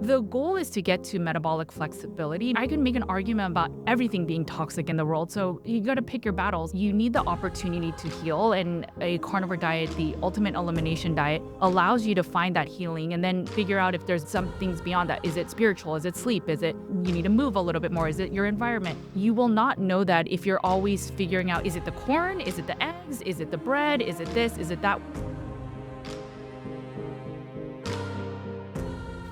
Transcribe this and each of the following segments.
The goal is to get to metabolic flexibility. I can make an argument about everything being toxic in the world, so you gotta pick your battles. You need the opportunity to heal, and a carnivore diet, the ultimate elimination diet, allows you to find that healing and then figure out if there's some things beyond that. Is it spiritual? Is it sleep? Is it you need to move a little bit more? Is it your environment? You will not know that if you're always figuring out, is it the corn? Is it the eggs? Is it the bread? Is it this? Is it that?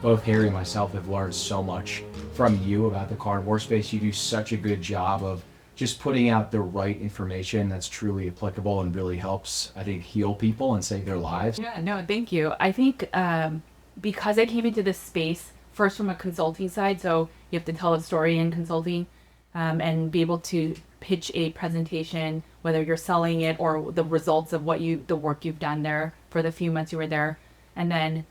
Both Harry and myself have learned so much from you about the carnivore space. You do such a good job of just putting out the right information that's truly applicable and really helps, I think, heal people and save their lives. Yeah, no, thank you. I think because I came into this space first from a consulting side, so you have to tell a story in consulting and be able to pitch a presentation, whether you're selling it or the results of the work you've done there for the few months you were there. And then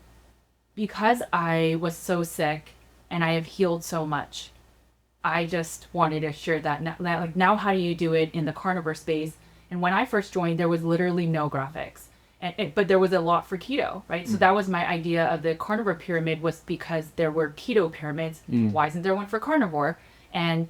because I was so sick and I have healed so much, I just wanted to share that. Now how do you do it in the carnivore space? And when I first joined, there was literally no graphics, but there was a lot for keto, right? So that was my idea of the carnivore pyramid, was because there were keto pyramids. Why isn't there one for carnivore? And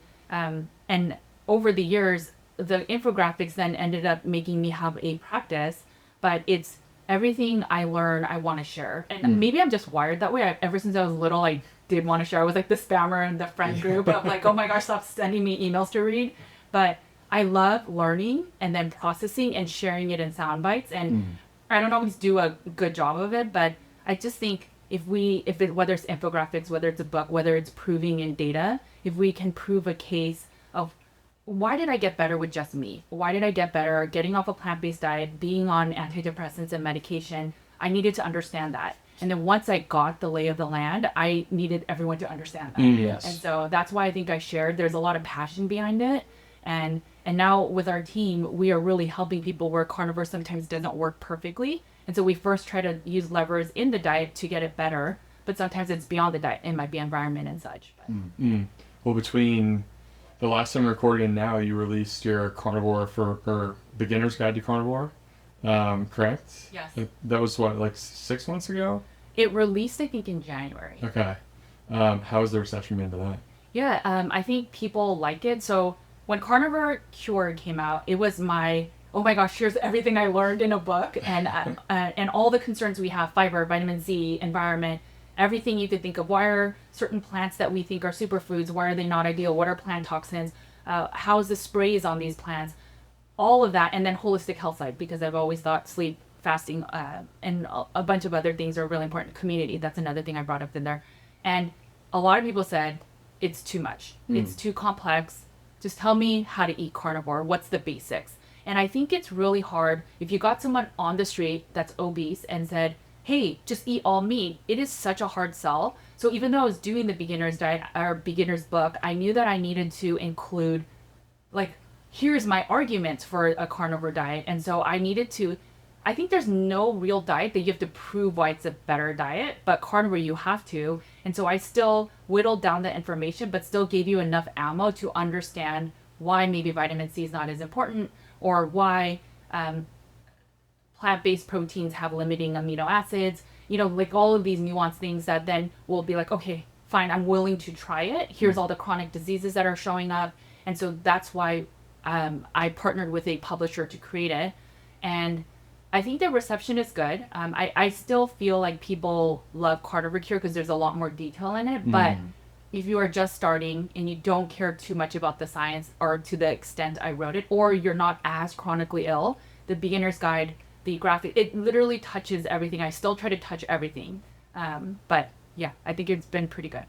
over the years, the infographics then ended up making me have a practice, but it's everything I learn, I want to share. And maybe I'm just wired that way. Ever since I was little, I did want to share. I was like the spammer in the friend group of like, oh my gosh, stop sending me emails to read. But I love learning and then processing and sharing it in sound bites. And I don't always do a good job of it, but I just think whether it's infographics, whether it's a book, whether it's proving in data, if we can prove a case of why did I get better with just meat? Why did I get better getting off a plant-based diet, being on antidepressants and medication? I needed to understand that. And then once I got the lay of the land, I needed everyone to understand that. Yes. And so that's why I think I shared. There's a lot of passion behind it. And now with our team, we are really helping people where carnivore sometimes doesn't work perfectly. And so we first try to use levers in the diet to get it better. But sometimes it's beyond the diet. It might be environment and such. Well, between the last time we recorded and now, you released your carnivore or beginner's guide to carnivore, correct? Yes. That was what, like 6 months ago? It released, I think, in January. Okay. How was the reception been to that? Yeah, I think people like it. So when Carnivore Cure came out, it was oh my gosh, here's everything I learned in a book, and all the concerns we have: fiber, vitamin Z, environment, everything you could think of. Why are certain plants that we think are superfoods, why are they not ideal? What are plant toxins? How's the sprays on these plants? All of that, and then holistic health side, because I've always thought sleep, fasting, and a bunch of other things are really important. Community, that's another thing I brought up in there. And a lot of people said, it's too much. It's too complex. Just tell me how to eat carnivore. What's the basics? And I think it's really hard if you got someone on the street that's obese and said, hey, just eat all meat. It is such a hard sell. So even though I was doing the beginner's diet or beginner's book, I knew that I needed to include, like, here's my arguments for a carnivore diet. And so I think there's no real diet that you have to prove why it's a better diet, but carnivore you have to. And so I still whittled down the information, but still gave you enough ammo to understand why maybe vitamin C is not as important, or why plant-based proteins have limiting amino acids, like all of these nuanced things that then will be like, okay, fine, I'm willing to try it. Here's all the chronic diseases that are showing up. And so that's why I partnered with a publisher to create it. And I think the reception is good. I still feel like people love Carnivore Cure because there's a lot more detail in it. But if you are just starting and you don't care too much about the science or to the extent I wrote it, or you're not as chronically ill, the beginner's guide, the graphic, it literally touches everything. I still try to touch everything. But yeah, I think it's been pretty good.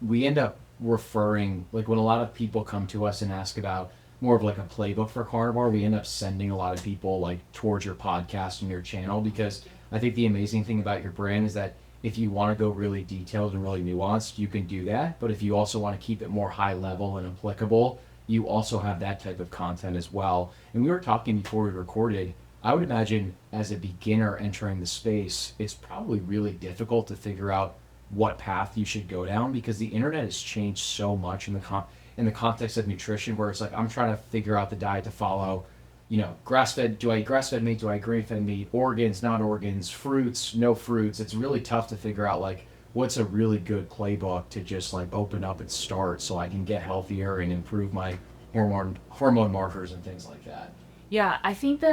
We end up referring, like when a lot of people come to us and ask about more of like a playbook for carnivore, we end up sending a lot of people like towards your podcast and your channel, because I think the amazing thing about your brand is that if you want to go really detailed and really nuanced, you can do that. But if you also want to keep it more high level and applicable, you also have that type of content as well. And we were talking before we recorded, I would imagine as a beginner entering the space, it's probably really difficult to figure out what path you should go down, because the internet has changed so much in the context of nutrition, where it's like I'm trying to figure out the diet to follow. Grass-fed, do I eat grass-fed meat? Do I eat grain-fed meat? Organs, non-organs, fruits, no fruits. It's really tough to figure out like what's a really good playbook to just like open up and start so I can get healthier and improve my hormone markers and things like that? Yeah, I think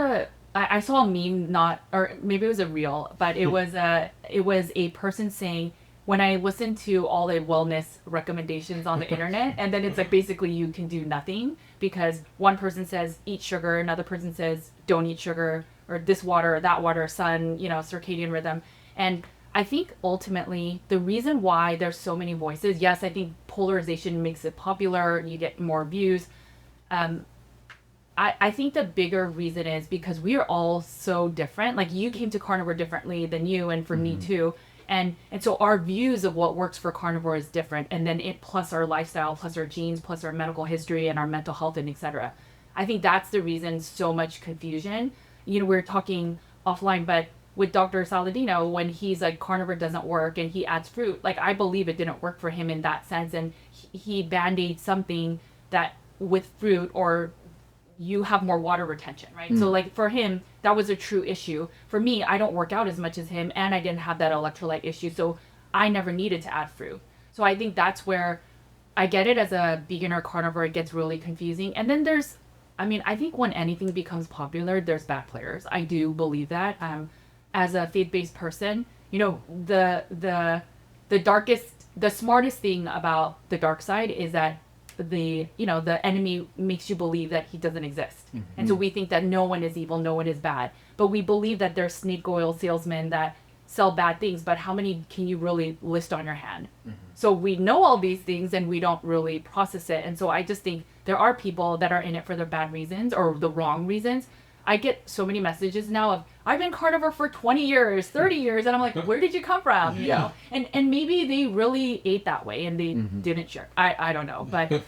I saw a meme, not, or maybe it was a reel, but it was a person saying, when I listen to all the wellness recommendations on the internet, and then it's like basically you can do nothing because one person says eat sugar, another person says don't eat sugar, or this water or that water, sun, circadian rhythm. And I think ultimately the reason why there's so many voices, yes, I think polarization makes it popular, you get more views. I think the bigger reason is because we are all so different. Like you came to carnivore differently than you, and for me too. And so our views of what works for carnivore is different. And then it plus our lifestyle, plus our genes, plus our medical history and our mental health and etc. I think that's the reason so much confusion. We're talking offline, but with Dr. Saladino, when he's like carnivore doesn't work and he adds fruit, like I believe it didn't work for him in that sense. And he band-aid something that with fruit, or you have more water retention, right? So like for him, that was a true issue. For me, I don't work out as much as him and I didn't have that electrolyte issue. So I never needed to add fruit. So I think that's where I get it as a beginner carnivore, it gets really confusing. And then I think when anything becomes popular, there's bad players. I do believe that. As a faith-based person, the smartest thing about the dark side is that the enemy makes you believe that he doesn't exist. And so we think that no one is evil, no one is bad, but we believe that there's snake oil salesmen that sell bad things, but how many can you really list on your hand? So we know all these things and we don't really process it. And so I just think there are people that are in it for the bad reasons or the wrong reasons. I get so many messages now of, I've been carnivore for 20 years, 30 years. And I'm like, where did you come from? And maybe they really ate that way and they didn't share. I don't know. But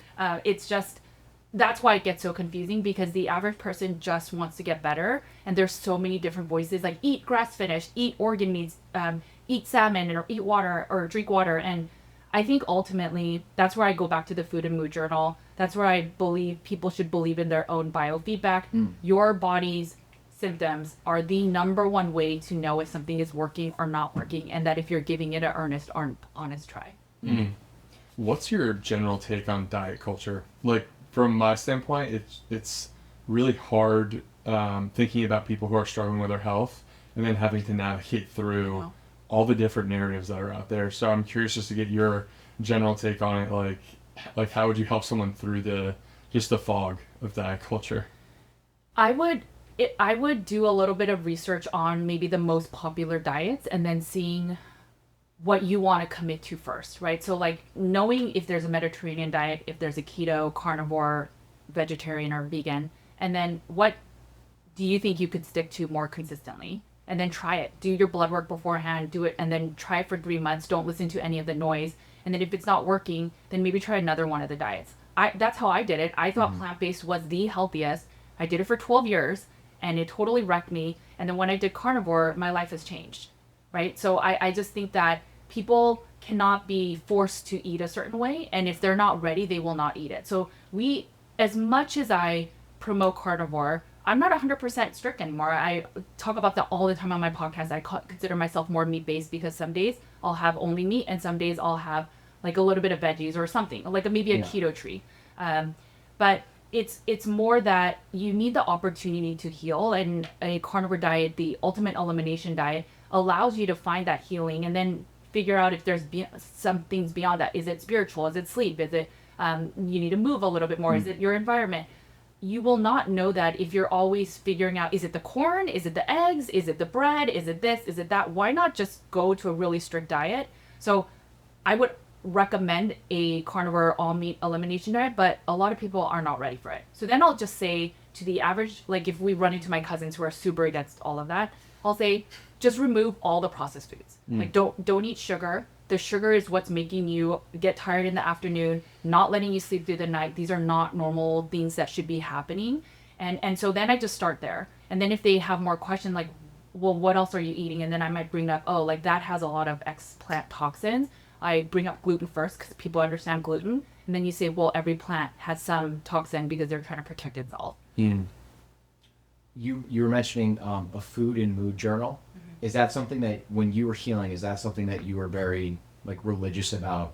it's just, that's why it gets so confusing, because the average person just wants to get better. And there's so many different voices, like eat grass finished, eat organ meats, eat salmon, or eat water or drink water. And I think ultimately that's where I go back to the Food and Mood Journal. That's where I believe people should believe in their own biofeedback. Your body's symptoms are the number one way to know if something is working or not working, and that if you're giving it an earnest or honest try. What's your general take on diet culture? Like from my standpoint, it's really hard thinking about people who are struggling with their health and then having to navigate through all the different narratives that are out there. So I'm curious just to get your general take on it. Like how would you help someone through the fog of diet culture? I would do a little bit of research on maybe the most popular diets and then seeing what you want to commit to first, right? So like knowing if there's a Mediterranean diet, if there's a keto, carnivore, vegetarian, or vegan, and then what do you think you could stick to more consistently? And then try it. Do your blood work beforehand, do it, and then try it for 3 months. Don't listen to any of the noise. And then if it's not working, then maybe try another one of the diets. That's how I did it. I thought plant-based was the healthiest. I did it for 12 years, and it totally wrecked me. And then when I did carnivore, my life has changed, right? So I just think that people cannot be forced to eat a certain way. And if they're not ready, they will not eat it. So as much as I promote carnivore, I'm not 100% strict anymore. I talk about that all the time on my podcast. I consider myself more meat-based because some days I'll have only meat and some days I'll have like a little bit of veggies or something, like maybe a keto tree. But it's more that you need the opportunity to heal, and a carnivore diet, the ultimate elimination diet, allows you to find that healing and then figure out if there's some things beyond that. Is it spiritual? Is it sleep? Is it you need to move a little bit more? Is it your environment? You will not know that if you're always figuring out, is it the corn? Is it the eggs? Is it the bread? Is it this? Is it that? Why not just go to a really strict diet? So I would recommend a carnivore all meat elimination diet, but a lot of people are not ready for it. So then I'll just say to the average, like if we run into my cousins who are super against all of that, I'll say, just remove all the processed foods. Like don't eat sugar. The sugar is what's making you get tired in the afternoon, not letting you sleep through the night. These are not normal things that should be happening. And so then I just start there. And then if they have more questions like, well, what else are you eating? And then I might bring up, oh, like that has a lot of plant toxins. I bring up gluten first because people understand gluten. And then you say, well, every plant has some toxin because they're trying to protect itself. You were mentioning a Food and Mood Journal. Is that something that when you were healing, is that something that you were very like religious about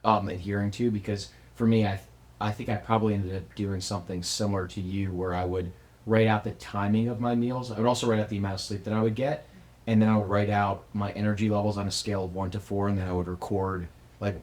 adhering to, because for me, I think I probably ended up doing something similar to you, where I would write out the timing of my meals. I would also write out the amount of sleep that I would get, and then I would write out my energy levels on a scale of 1 to 4, and then I would record like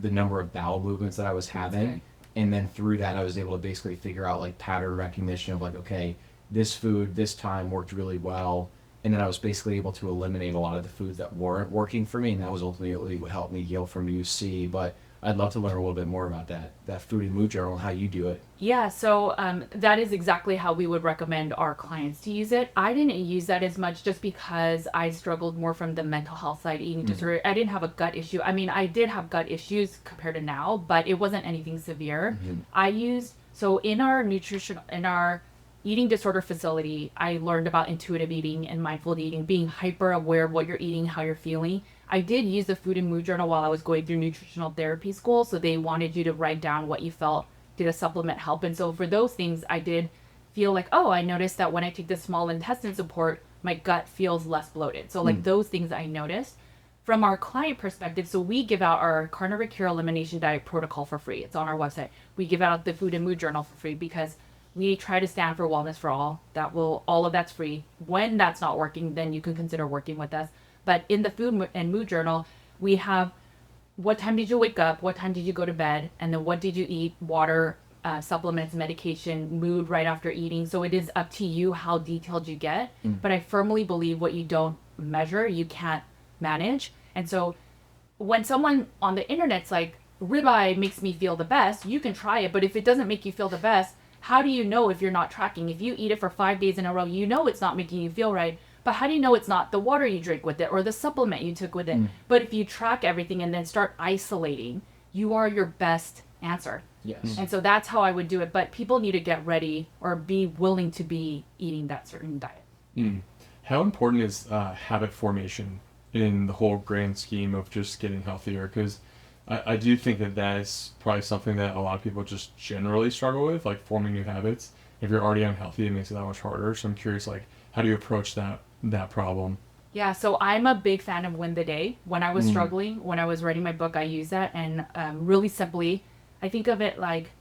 the number of bowel movements that I was having. And then through that, I was able to basically figure out like pattern recognition of like, okay, this food, this time worked really well. And then I was basically able to eliminate a lot of the foods that weren't working for me. And that was ultimately what helped me heal from UC. But I'd love to learn a little bit more about that food and mood journal and how you do it. Yeah, so that is exactly how we would recommend our clients to use it. I didn't use that as much just because I struggled more from the mental health side, eating disorder. I didn't have a gut issue. I mean, I did have gut issues compared to now, but it wasn't anything severe. So in our eating disorder facility, I learned about intuitive eating and mindful eating, being hyper aware of what you're eating, how you're feeling. I did use the food and mood journal while I was going through nutritional therapy school. So they wanted you to write down what you felt. Did a supplement help? And so for those things, I did feel like, oh, I noticed that when I take the small intestine support, my gut feels less bloated. So like those things I noticed. From our client perspective, so we give out our Carnivore Cure Elimination Diet Protocol for free. It's on our website. We give out the food and mood journal for free because we try to stand for wellness for all. All of that's free. When that's not working, then you can consider working with us. But in the food and mood journal, we have what time did you wake up? What time did you go to bed? And then what did you eat? Water, supplements, medication, mood right after eating. So it is up to you how detailed you get. But I firmly believe what you don't measure, you can't manage. And so when someone on the internet's like, ribeye makes me feel the best, you can try it. But if it doesn't make you feel the best, how do you know if you're not tracking? If you eat it for 5 days in a row, you know it's not making you feel right. But how do you know it's not the water you drink with it or the supplement you took with it? But if you track everything and then start isolating, you are your best answer. Yes. And so that's how I would do it. But people need to get ready or be willing to be eating that certain diet. How important is habit formation in the whole grand scheme of just getting healthier? Because I do think that is probably something that a lot of people just generally struggle with, like forming new habits. If you're already unhealthy, it makes it that much harder. So I'm curious, like, how do you approach that problem? Yeah, so I'm a big fan of Win the Day. When I was struggling, when I was writing my book, I used that. And really simply, I think of it like,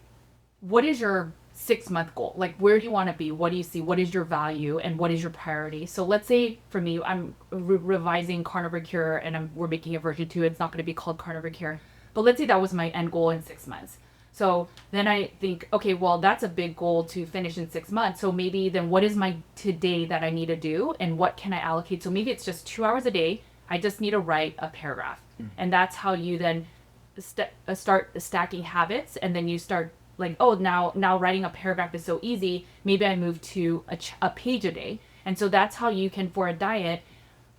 what is your 6-month goal? Like, where do you want to be? What do you see? What is your value? And what is your priority? So let's say for me, I'm revising Carnivore Cure and we're making a version 2. It's not going to be called Carnivore Cure. But let's say that was my end goal in 6 months. So then I think, okay, well, that's a big goal to finish in 6 months. So maybe then what is my today that I need to do and what can I allocate? So maybe it's just 2 hours a day. I just need to write a paragraph. And that's how you then start stacking habits. And then you start like, oh, now writing a paragraph is so easy. Maybe I move to a page a day. And so that's how you can, for a diet,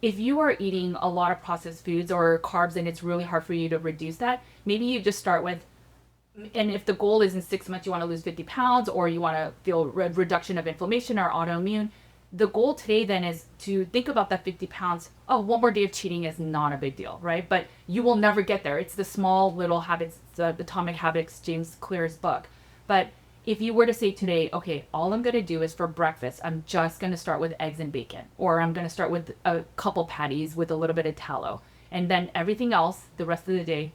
if you are eating a lot of processed foods or carbs and it's really hard for you to reduce that, maybe you just start with, and if the goal is in 6 months, you want to lose 50 pounds or you want to feel reduction of inflammation or autoimmune, the goal today then is to think about that 50 pounds. Oh, 1 more day of cheating is not a big deal, right? But you will never get there. It's the small little habits, the Atomic Habits, James Clear's book. But if you were to say today, okay, all I'm going to do is for breakfast, I'm just going to start with eggs and bacon, or I'm going to start with a couple patties with a little bit of tallow. And then everything else, the rest of the day,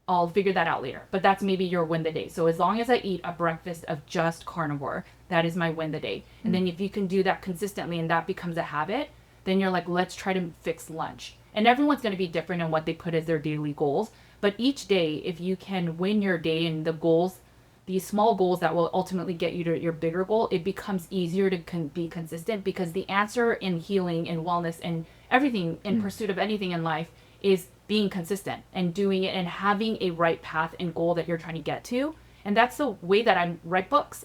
I'll figure that out later. But that's maybe your win the day. So as long as I eat a breakfast of just carnivore, that is my win the day. And then if you can do that consistently and that becomes a habit, then you're like, let's try to fix lunch. And everyone's going to be different in what they put as their daily goals. But each day, if you can win your day and the goals, these small goals that will ultimately get you to your bigger goal, it becomes easier to be consistent, because the answer in healing and wellness and everything in pursuit of anything in life is being consistent and doing it and having a right path and goal that you're trying to get to. And that's the way that I write books.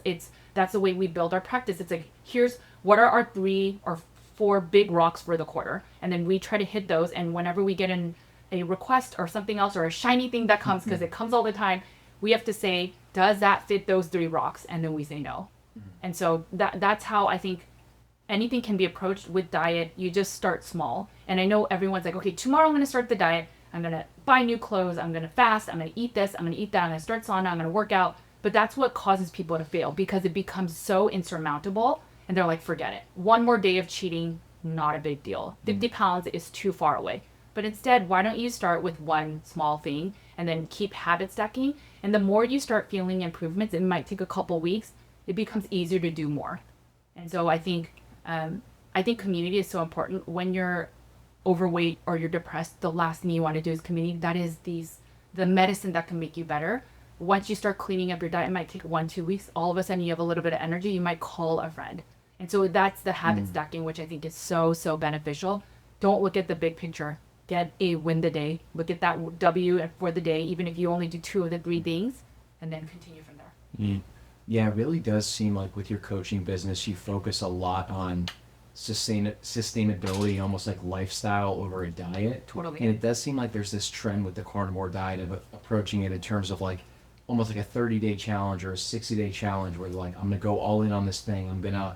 That's the way we build our practice. It's like, here's what are our 3 or 4 big rocks for the quarter. And then we try to hit those. And whenever we get in a request or something else or a shiny thing that comes, because it comes all the time, we have to say, does that fit those 3 rocks? And then we say no. And so that's how I think anything can be approached with diet. You just start small. And I know everyone's like, okay, tomorrow I'm going to start the diet. I'm going to buy new clothes. I'm going to fast. I'm going to eat this. I'm going to eat that. I'm going to start sauna. I'm going to work out. But that's what causes people to fail, because it becomes so insurmountable. And they're like, forget it. 1 more day of cheating, not a big deal. 50 pounds is too far away. But instead, why don't you start with one small thing and then keep habit stacking? And the more you start feeling improvements, it might take a couple weeks, it becomes easier to do more. And so I think community is so important. When you're overweight or you're depressed, the last thing you want to do is community. That is the medicine that can make you better. Once you start cleaning up your diet, it might take 1-2 weeks. All of a sudden you have a little bit of energy. You might call a friend. And so that's the habit stacking, which I think is so, so beneficial. Don't look at the big picture. Get a win the day. Look at that W for the day, even if you only do 2 of the 3 things, and then continue from there. Yeah, it really does seem like with your coaching business, you focus a lot on sustainability, almost like lifestyle over a diet. Totally. And it does seem like there's this trend with the carnivore diet of approaching it in terms of like almost like a 30-day challenge or a 60-day challenge where they're like, I'm going to go all in on this thing. I'm going to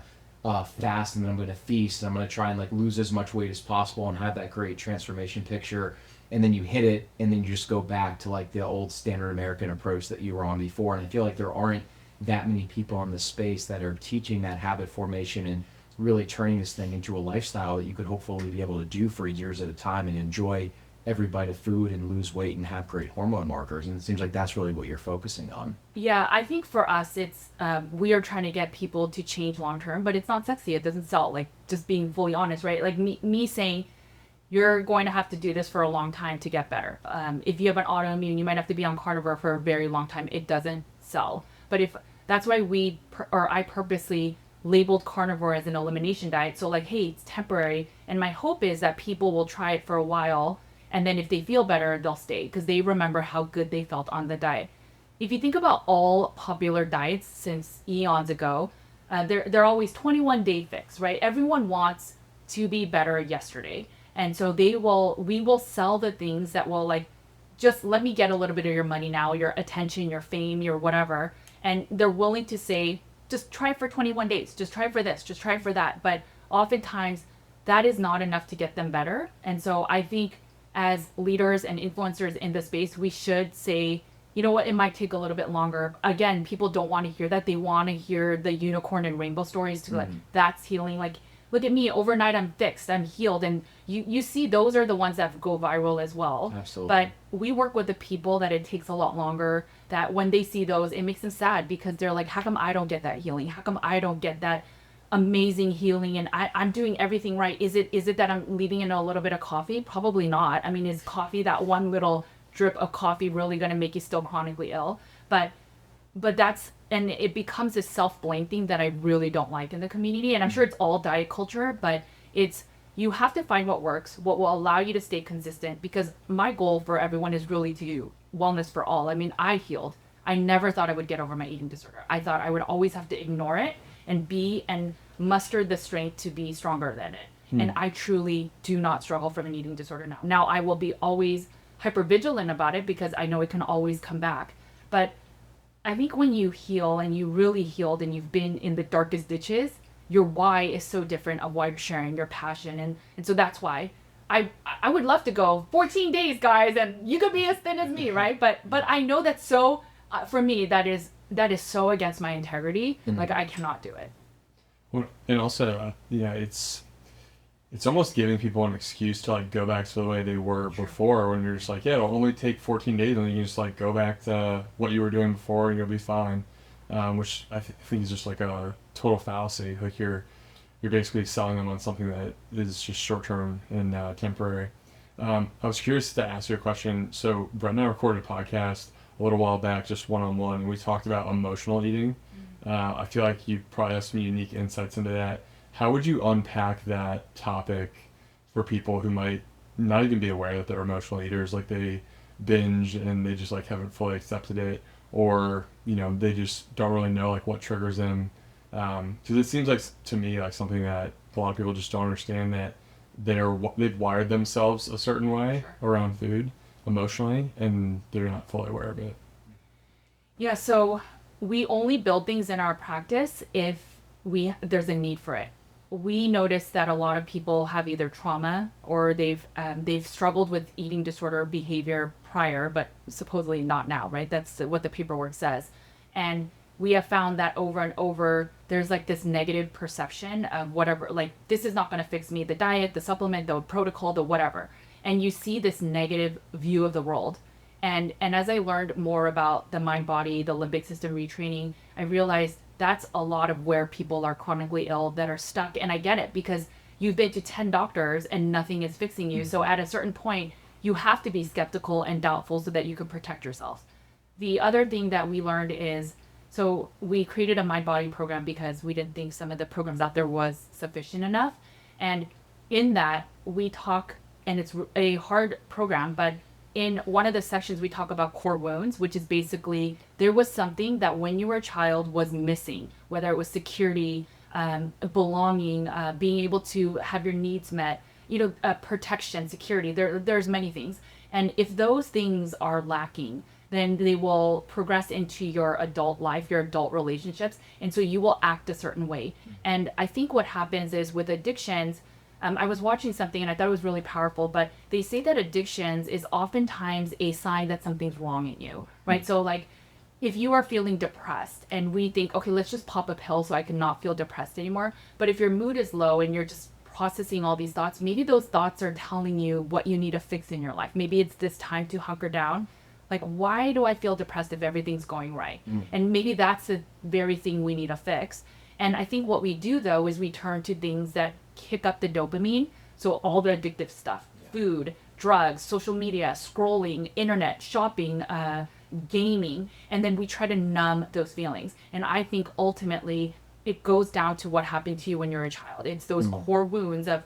fast, and then I'm going to feast. And I'm going to try and like lose as much weight as possible and have that great transformation picture. And then you hit it, and then you just go back to like the old standard American approach that you were on before. And I feel like there aren't that many people in the space that are teaching that habit formation and really turning this thing into a lifestyle that you could hopefully be able to do for years at a time and enjoy every bite of food and lose weight and have great hormone markers. And it seems like that's really what you're focusing on. Yeah, I think for us, it's we are trying to get people to change long term, but it's not sexy. It doesn't sell. Like, just being fully honest, right? Like me saying, you're going to have to do this for a long time to get better. If you have an autoimmune, you might have to be on carnivore for a very long time. It doesn't sell. But if that's why I purposely labeled carnivore as an elimination diet. So like, hey, it's temporary. And my hope is that people will try it for a while. And then if they feel better, they'll stay because they remember how good they felt on the diet. If you think about all popular diets since eons ago, they're always 21-day fix, right? Everyone wants to be better yesterday. And so we will sell the things that will like, just let me get a little bit of your money now, your attention, your fame, your whatever. And they're willing to say, just try for 21 days, just try for this, just try for that. But oftentimes that is not enough to get them better. And so I think as leaders and influencers in the space, we should say, you know what, it might take a little bit longer. Again, people don't want to hear that. They want to hear the unicorn and rainbow stories to like, that's healing. Like, look at me, overnight I'm fixed, I'm healed. And you see those are the ones that go viral as well. Absolutely. But we work with the people that it takes a lot longer, that when they see those, it makes them sad because they're like, how come I don't get that healing? How come I don't get that amazing healing? And I'm doing everything right. Is it that I'm leaving in a little bit of coffee? Probably not. I mean, is coffee, that one little drip of coffee, really going to make you still chronically ill? But that's, and it becomes this self-blame thing that I really don't like in the community. And I'm sure it's all diet culture, but you have to find what works, what will allow you to stay consistent, because my goal for everyone is really to do wellness for all. I mean, I healed. I never thought I would get over my eating disorder. I thought I would always have to ignore it and muster the strength to be stronger than it. And I truly do not struggle from an eating disorder now. Now I will be always hypervigilant about it because I know it can always come back. But I think when you heal and you really healed and you've been in the darkest ditches, your why is so different of why you're sharing your passion. And so that's why I would love to go 14 days, guys, and you could be as thin as me, right? But I know that's so, for me, that is so against my integrity. Like, I cannot do it. Well, and also, it's almost giving people an excuse to like go back to the way they were before, when you're just like, yeah, it'll only take 14 days and then you just like go back to what you were doing before and you'll be fine. Which I think is just like a total fallacy. Like you're basically selling them on something that is just short-term and temporary. I was curious to ask you a question. So Brett and I recorded a podcast a little while back, just one-on-one, and we talked about emotional eating. I feel like you probably have some unique insights into that. How would you unpack that topic for people who might not even be aware that they're emotional eaters, like they binge and they just like haven't fully accepted it, or they just don't really know like what triggers them? Because it seems like to me like something that a lot of people just don't understand, that they've wired themselves a certain way around food emotionally, and they're not fully aware of it. Yeah, so we only build things in our practice if there's a need for it. We notice that a lot of people have either trauma or they've struggled with eating disorder behavior prior, but supposedly not now, right? That's what the paperwork says. And we have found that over and over, there's like this negative perception of whatever, like, this is not going to fix me, the diet, the supplement, the protocol, the whatever. and you see this negative view of the world. And as I learned more about the mind body, the limbic system retraining, I realized that's a lot of where people are chronically ill that are stuck. And I get it, because you've been to 10 doctors and nothing is fixing you. So at a certain point, you have to be skeptical and doubtful so that you can protect yourself. The other thing that we learned is, so we created a mind body program because we didn't think some of the programs out there was sufficient enough. And in that, we talk, and it's a hard program, but in one of the sections, we talk about core wounds, which is basically there was something that when you were a child was missing, whether it was security, belonging, being able to have your needs met, protection, security. There's many things. And if those things are lacking, then they will progress into your adult life, your adult relationships. And so you will act a certain way. And I think what happens is with addictions, I was watching something and I thought it was really powerful, but they say that addictions is oftentimes a sign that something's wrong in you, right? So like if you are feeling depressed and we think, okay, let's just pop a pill so I can not feel depressed anymore. But if your mood is low and you're just processing all these thoughts, maybe those thoughts are telling you what you need to fix in your life. Maybe it's this time to hunker down. Like, why do I feel depressed if everything's going right? And maybe that's the very thing we need to fix. And I think what we do though is we turn to things that kick up the dopamine. So all the addictive stuff, food, drugs, social media, scrolling, internet, shopping, gaming, and then we try to numb those feelings. And I think ultimately it goes down to what happened to you when you're a child. It's those core wounds of,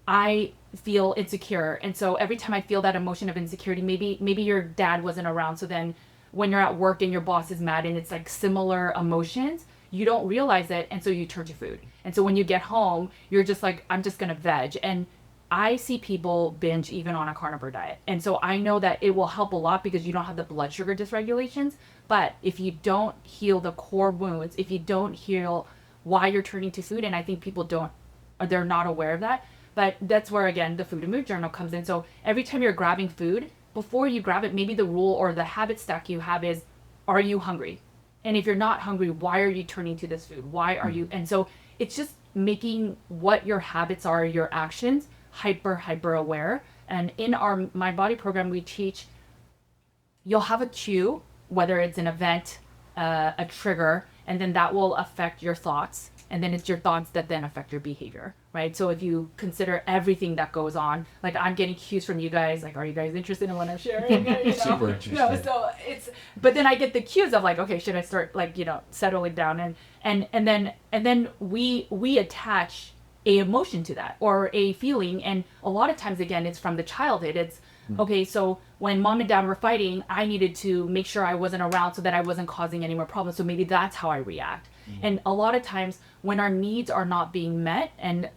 I feel insecure. And so every time I feel that emotion of insecurity, maybe your dad wasn't around. So then when you're at work and your boss is mad and it's like similar emotions, you don't realize it. And so you turn to food. And so when you get home, you're just like, I'm just going to veg. And I see people binge even on a carnivore diet. And so I know that it will help a lot because you don't have the blood sugar dysregulations. But if you don't heal the core wounds, if you don't heal why you're turning to food, and I think people they're not aware of that. But that's where, again, the food and mood journal comes in. So every time you're grabbing food, before you grab it, maybe the rule or the habit stack you have is, are you hungry? And if you're not hungry, why are you turning to this food? Why are you? And so it's just making what your habits are, your actions, hyper aware. And in our My Body program, we teach, you'll have a cue, whether it's an event, a trigger, and then that will affect your thoughts. And then it's your thoughts that then affect your behavior, right? So if you consider everything that goes on, like I'm getting cues from you guys, like, are you guys interested in what I'm sharing? Super interested. So but then I get the cues of like, okay, should I start like, settling down? And then we attach a emotion to that or a feeling. And a lot of times, again, it's from the childhood. It's, okay, so when mom and dad were fighting, I needed to make sure I wasn't around so that I wasn't causing any more problems. So maybe that's how I react. And a lot of times when our needs are not being met, and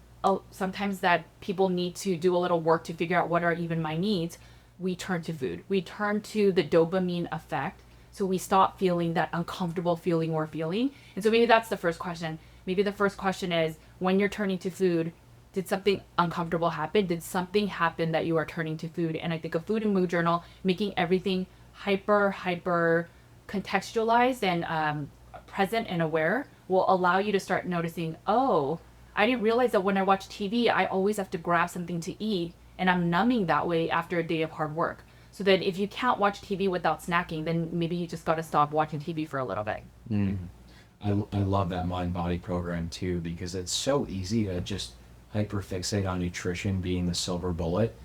sometimes that people need to do a little work to figure out what are even my needs, we turn to food. We turn to the dopamine effect. So we stop feeling that uncomfortable feeling we're feeling. And so maybe that's the first question. Maybe the first question is, when you're turning to food, did something uncomfortable happen? Did something happen that you are turning to food? And I think a food and mood journal, making everything hyper contextualized and present and aware, will allow you to start noticing, oh, I didn't realize that when I watch TV, I always have to grab something to eat, and I'm numbing that way after a day of hard work. So that if you can't watch TV without snacking, then maybe you just got to stop watching TV for a little bit. I love that mind body program too, because it's so easy to just hyperfixate on nutrition being the silver bullet.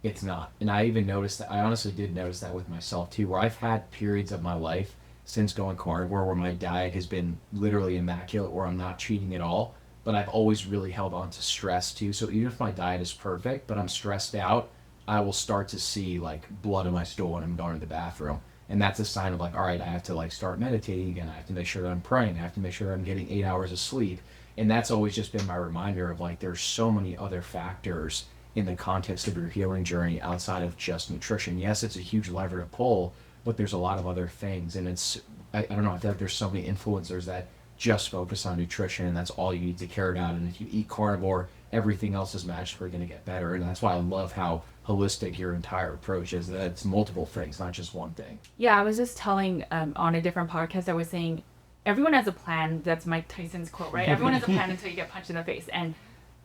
It's not. And I even noticed that, I honestly did notice that with myself too, where I've had periods of my life since going carnivore where my diet has been literally immaculate, where I'm not cheating at all, but I've always really held on to stress too. So even if my diet is perfect, but I'm stressed out, I will start to see like blood in my stool when I'm going to the bathroom. And that's a sign of like, all right, I have to like start meditating again. I have to make sure that I'm praying. I have to make sure I'm getting 8 hours of sleep. And that's always just been my reminder of like, there's so many other factors in the context of your healing journey outside of just nutrition. Yes, it's a huge lever to pull, but there's a lot of other things. And it's, I don't know, I feel like there's so many influencers that just focus on nutrition and that's all you need to care about. And if you eat carnivore, everything else is magically going to get better. And that's why I love how holistic your entire approach is, that it's multiple things, not just one thing. Yeah, I was just telling on a different podcast, I was saying, everyone has a plan. That's Mike Tyson's quote, right? Everyone has a plan until you get punched in the face. And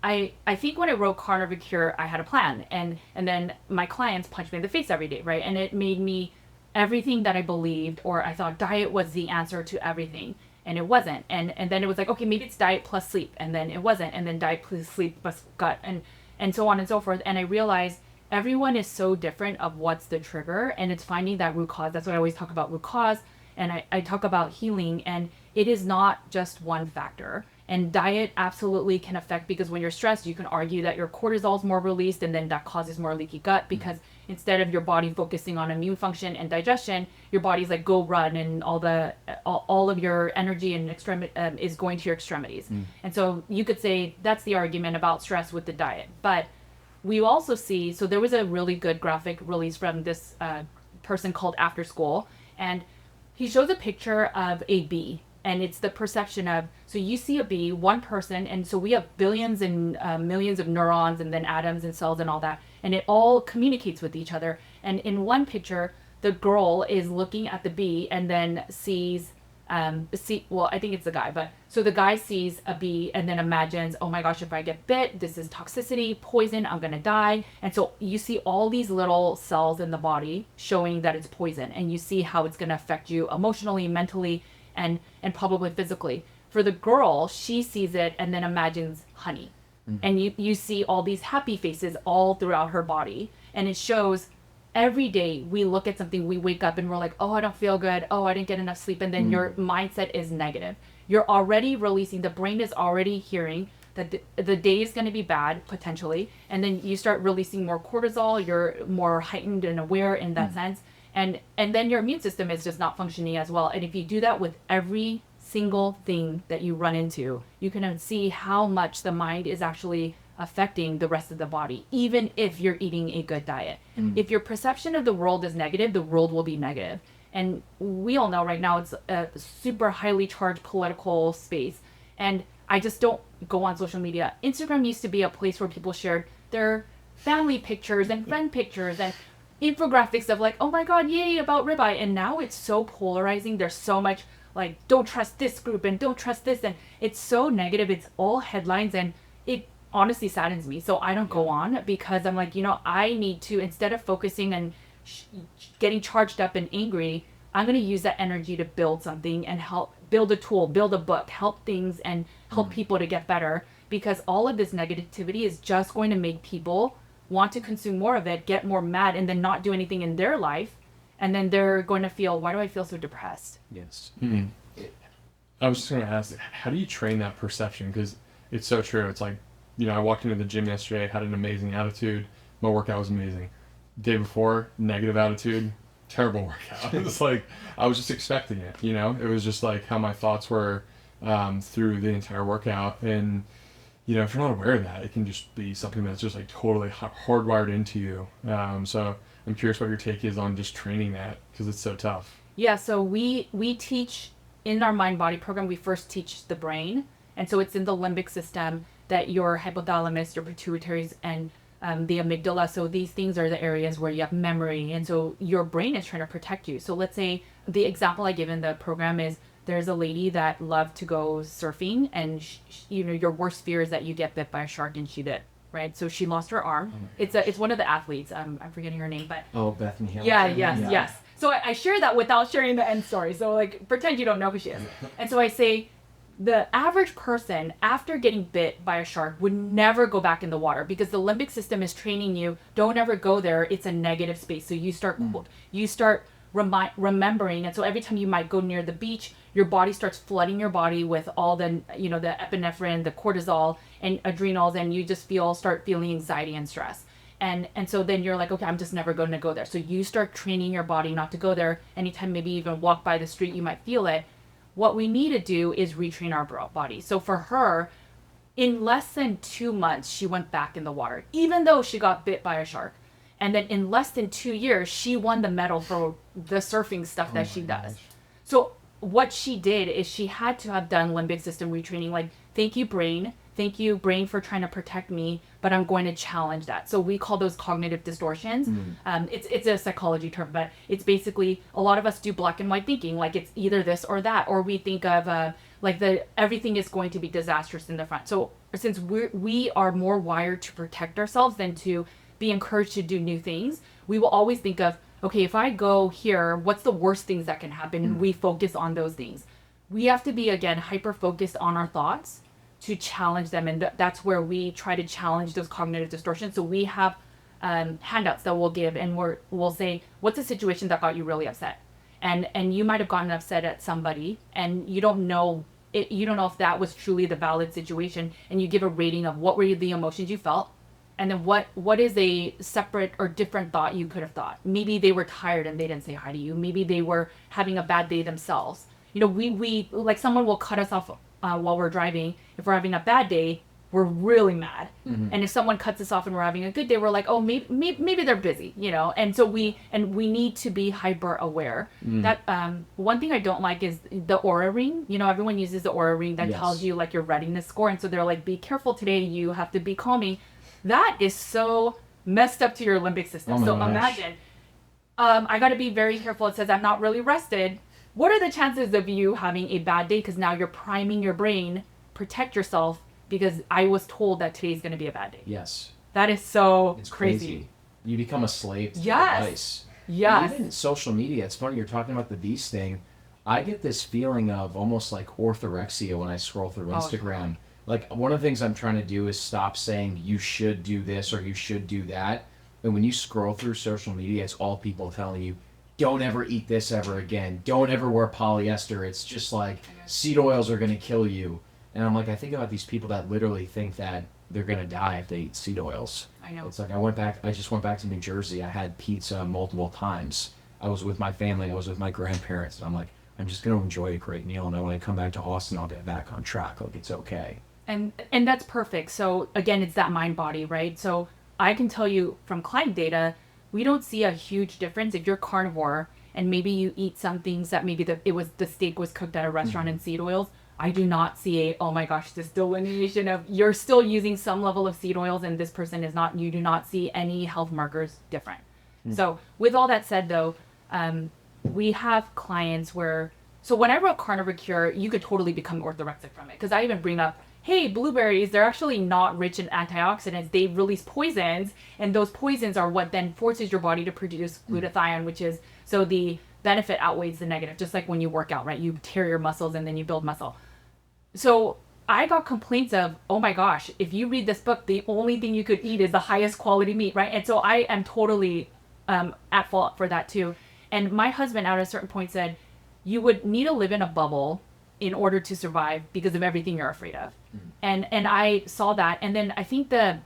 I think when I wrote Carnivore Cure, I had a plan, and then my clients punched me in the face every day, right? And it made me everything that I believed, or I thought diet was the answer to everything, and it wasn't. And then it was like, okay, maybe it's diet plus sleep, and then it wasn't, and then diet plus sleep plus gut, and so on and so forth. And I realized everyone is so different of what's the trigger, and it's finding that root cause. That's what I always talk about, root cause, and I talk about healing, and it is not just one factor. And diet absolutely can affect, because when you're stressed, you can argue that your cortisol is more released, and then that causes more leaky gut, because instead of your body focusing on immune function and digestion, your body's like, go run, and all of your energy and is going to your extremities. And so you could say that's the argument about stress with the diet. But we also see, so there was a really good graphic released from this person called After School, and he shows a picture of a bee. And it's the perception of, so you see a bee, one person, and so we have billions and millions of neurons, and then atoms and cells and all that, and it all communicates with each other. And in one picture, the girl is looking at the bee and then sees, well, I think it's the guy, but so the guy sees a bee and then imagines, oh my gosh, if I get bit, this is toxicity, poison, I'm gonna die. And so you see all these little cells in the body showing that it's poison, and you see how it's gonna affect you emotionally, mentally, and probably physically. For the girl, she sees it and then imagines honey. And you see all these happy faces all throughout her body. And it shows every day we look at something, we wake up and we're like, oh, I don't feel good. Oh, I didn't get enough sleep. And then your mindset is negative. You're already releasing, the brain is already hearing that the day is going to be bad, potentially. And then you start releasing more cortisol. You're more heightened and aware in that sense. And then your immune system is just not functioning as well. And if you do that with every single thing that you run into, you can see how much the mind is actually affecting the rest of the body, even if you're eating a good diet. If your perception of the world is negative, the world will be negative. And we all know right now it's a super highly charged political space. And I just don't go on social media. Instagram used to be a place where people shared their family pictures and friend pictures and infographics of like, oh my god, yay, about ribeye. And now it's so polarizing. There's so much like, don't trust this group and don't trust this, and it's so negative. It's all headlines, and it honestly saddens me. So I don't go on, because I'm like, I need to, instead of focusing and getting charged up and angry, I'm going to use that energy to build something and help build a tool, build a book, help things, and help people to get better, because all of this negativity is just going to make people want to consume more of it, get more mad, and then not do anything in their life. And then they're going to feel, why do I feel so depressed? Yes. I was just going to ask, how do you train that perception? Because it's so true. It's like, I walked into the gym yesterday, had an amazing attitude. My workout was amazing. Day before, negative attitude, terrible workout. It's like, I was just expecting it, It was just like how my thoughts were through the entire workout. And if you're not aware of that, it can just be something that's just like totally hardwired into you. So I'm curious what your take is on just training that, because it's so tough. Yeah, so we teach in our mind body program, we first teach the brain. And so it's in the limbic system that your hypothalamus, your pituitaries, and the amygdala. So these things are the areas where you have memory. And so your brain is trying to protect you. So let's say the example I give in the program is, there's a lady that loved to go surfing, and your worst fear is that you get bit by a shark, and she did, right? So she lost her arm. It's one of the athletes. I'm forgetting her name, but Bethany Hamilton. Yes. So I share that without sharing the end story. So like, pretend you don't know who she is. And so I say, the average person after getting bit by a shark would never go back in the water, because the limbic system is training you, don't ever go there. It's a negative space. So you start remembering. And so every time you might go near the beach, your body starts flooding your body with all the, the epinephrine, the cortisol and adrenals, and you just start feeling anxiety and stress. And so then you're like, okay, I'm just never going to go there. So you start training your body not to go there. Anytime maybe even walk by the street, you might feel it. What we need to do is retrain our body. So for her, in less than 2 months, she went back in the water, even though she got bit by a shark. And then in less than 2 years, she won the medal for the surfing stuff that she does. So what she did is she had to have done limbic system retraining, like, thank you brain for trying to protect me, but I'm going to challenge that. So we call those cognitive distortions. It's a psychology term, but it's basically, a lot of us do black and white thinking, like it's either this or that, or we think of like everything is going to be disastrous in the front. So since we are more wired to protect ourselves than to be encouraged to do new things, we will always think of, okay, if I go here, what's the worst things that can happen? And we focus on those things. We have to be, again, hyper focused on our thoughts to challenge them. And that's where we try to challenge those cognitive distortions. So we have handouts that we'll give, and we'll say, what's a situation that got you really upset? And you might have gotten upset at somebody, and you don't know if that was truly the valid situation, and you give a rating of what were the emotions you felt, and then what is a separate or different thought you could have thought. Maybe they were tired and they didn't say hi to you. Maybe they were having a bad day themselves. We like, someone will cut us off while we're driving. If we're having a bad day, we're really mad. And if someone cuts us off and we're having a good day, we're like, oh, maybe they're busy, and so we need to be hyper aware. That one thing I don't like is the aura ring. Everyone uses the aura ring that tells you like your readiness score, and so they're like, be careful today, you have to be calming. That is so messed up to your limbic system. So imagine, I got to be very careful. It says I'm not really rested. What are the chances of you having a bad day? Because now you're priming your brain, protect yourself, because I was told that today's going to be a bad day. Yes. That is so It's crazy. You become a slave to the Yes. device. Yes. Even social media, it's funny, you're talking about the beast thing. I get this feeling of almost like orthorexia when I scroll through Instagram. Like, one of the things I'm trying to do is stop saying you should do this or you should do that. And when you scroll through social media, it's all people telling you, don't ever eat this ever again. Don't ever wear polyester. It's just like seed oils are going to kill you. And I'm like, I think about these people that literally think that they're going to die if they eat seed oils. I know. It's like, I just went back to New Jersey. I had pizza multiple times. I was with my family. I was with my grandparents. And I'm like, I'm just going to enjoy a great meal. And then when I come back to Austin, I'll get back on track. Like, it's okay. And that's perfect. So again, it's that mind body, right? So I can tell you from client data, we don't see a huge difference if you're carnivore and maybe you eat some things that maybe the steak was cooked at a restaurant in seed oils. I do not see oh my gosh, this delineation of you're still using some level of seed oils and this person is not. You do not see any health markers different. So with all that said though, we have clients so when I wrote Carnivore Cure, you could totally become orthorexic from it. Because I even bring up, hey, blueberries, they're actually not rich in antioxidants. They release poisons, and those poisons are what then forces your body to produce glutathione, which is, so the benefit outweighs the negative. Just like when you work out, right? You tear your muscles and then you build muscle. So I got complaints of, oh my gosh, if you read this book, the only thing you could eat is the highest quality meat, right? And so I am totally at fault for that too. And my husband at a certain point said, you would need to live in a bubble in order to survive because of everything you're afraid of. And I saw that. And then I think the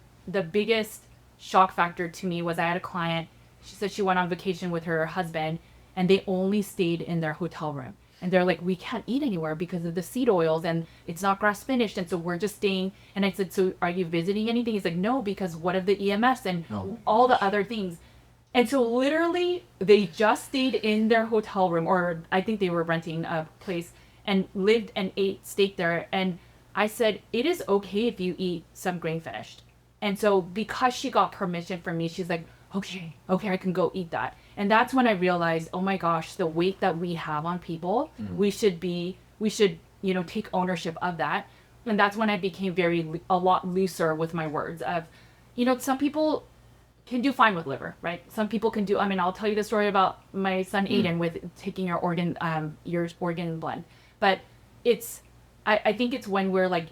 biggest shock factor to me was I had a client, she said she went on vacation with her husband and they only stayed in their hotel room. And they're like, we can't eat anywhere because of the seed oils and it's not grass finished. And so we're just staying. And I said, so are you visiting anything? He's like, no, because what of the EMS and all the other things. And so literally they just stayed in their hotel room, or I think they were renting a place, and lived and ate steak there. And I said, it is okay if you eat some grain finished. And so because she got permission from me, she's like, okay, I can go eat that. And that's when I realized, oh my gosh, the weight that we have on people, we should, take ownership of that. And that's when I became a lot looser with my words of, some people can do fine with liver, right? Some people can do, I'll tell you the story about my son Aiden with taking your organ blend. But I think it's when we're like,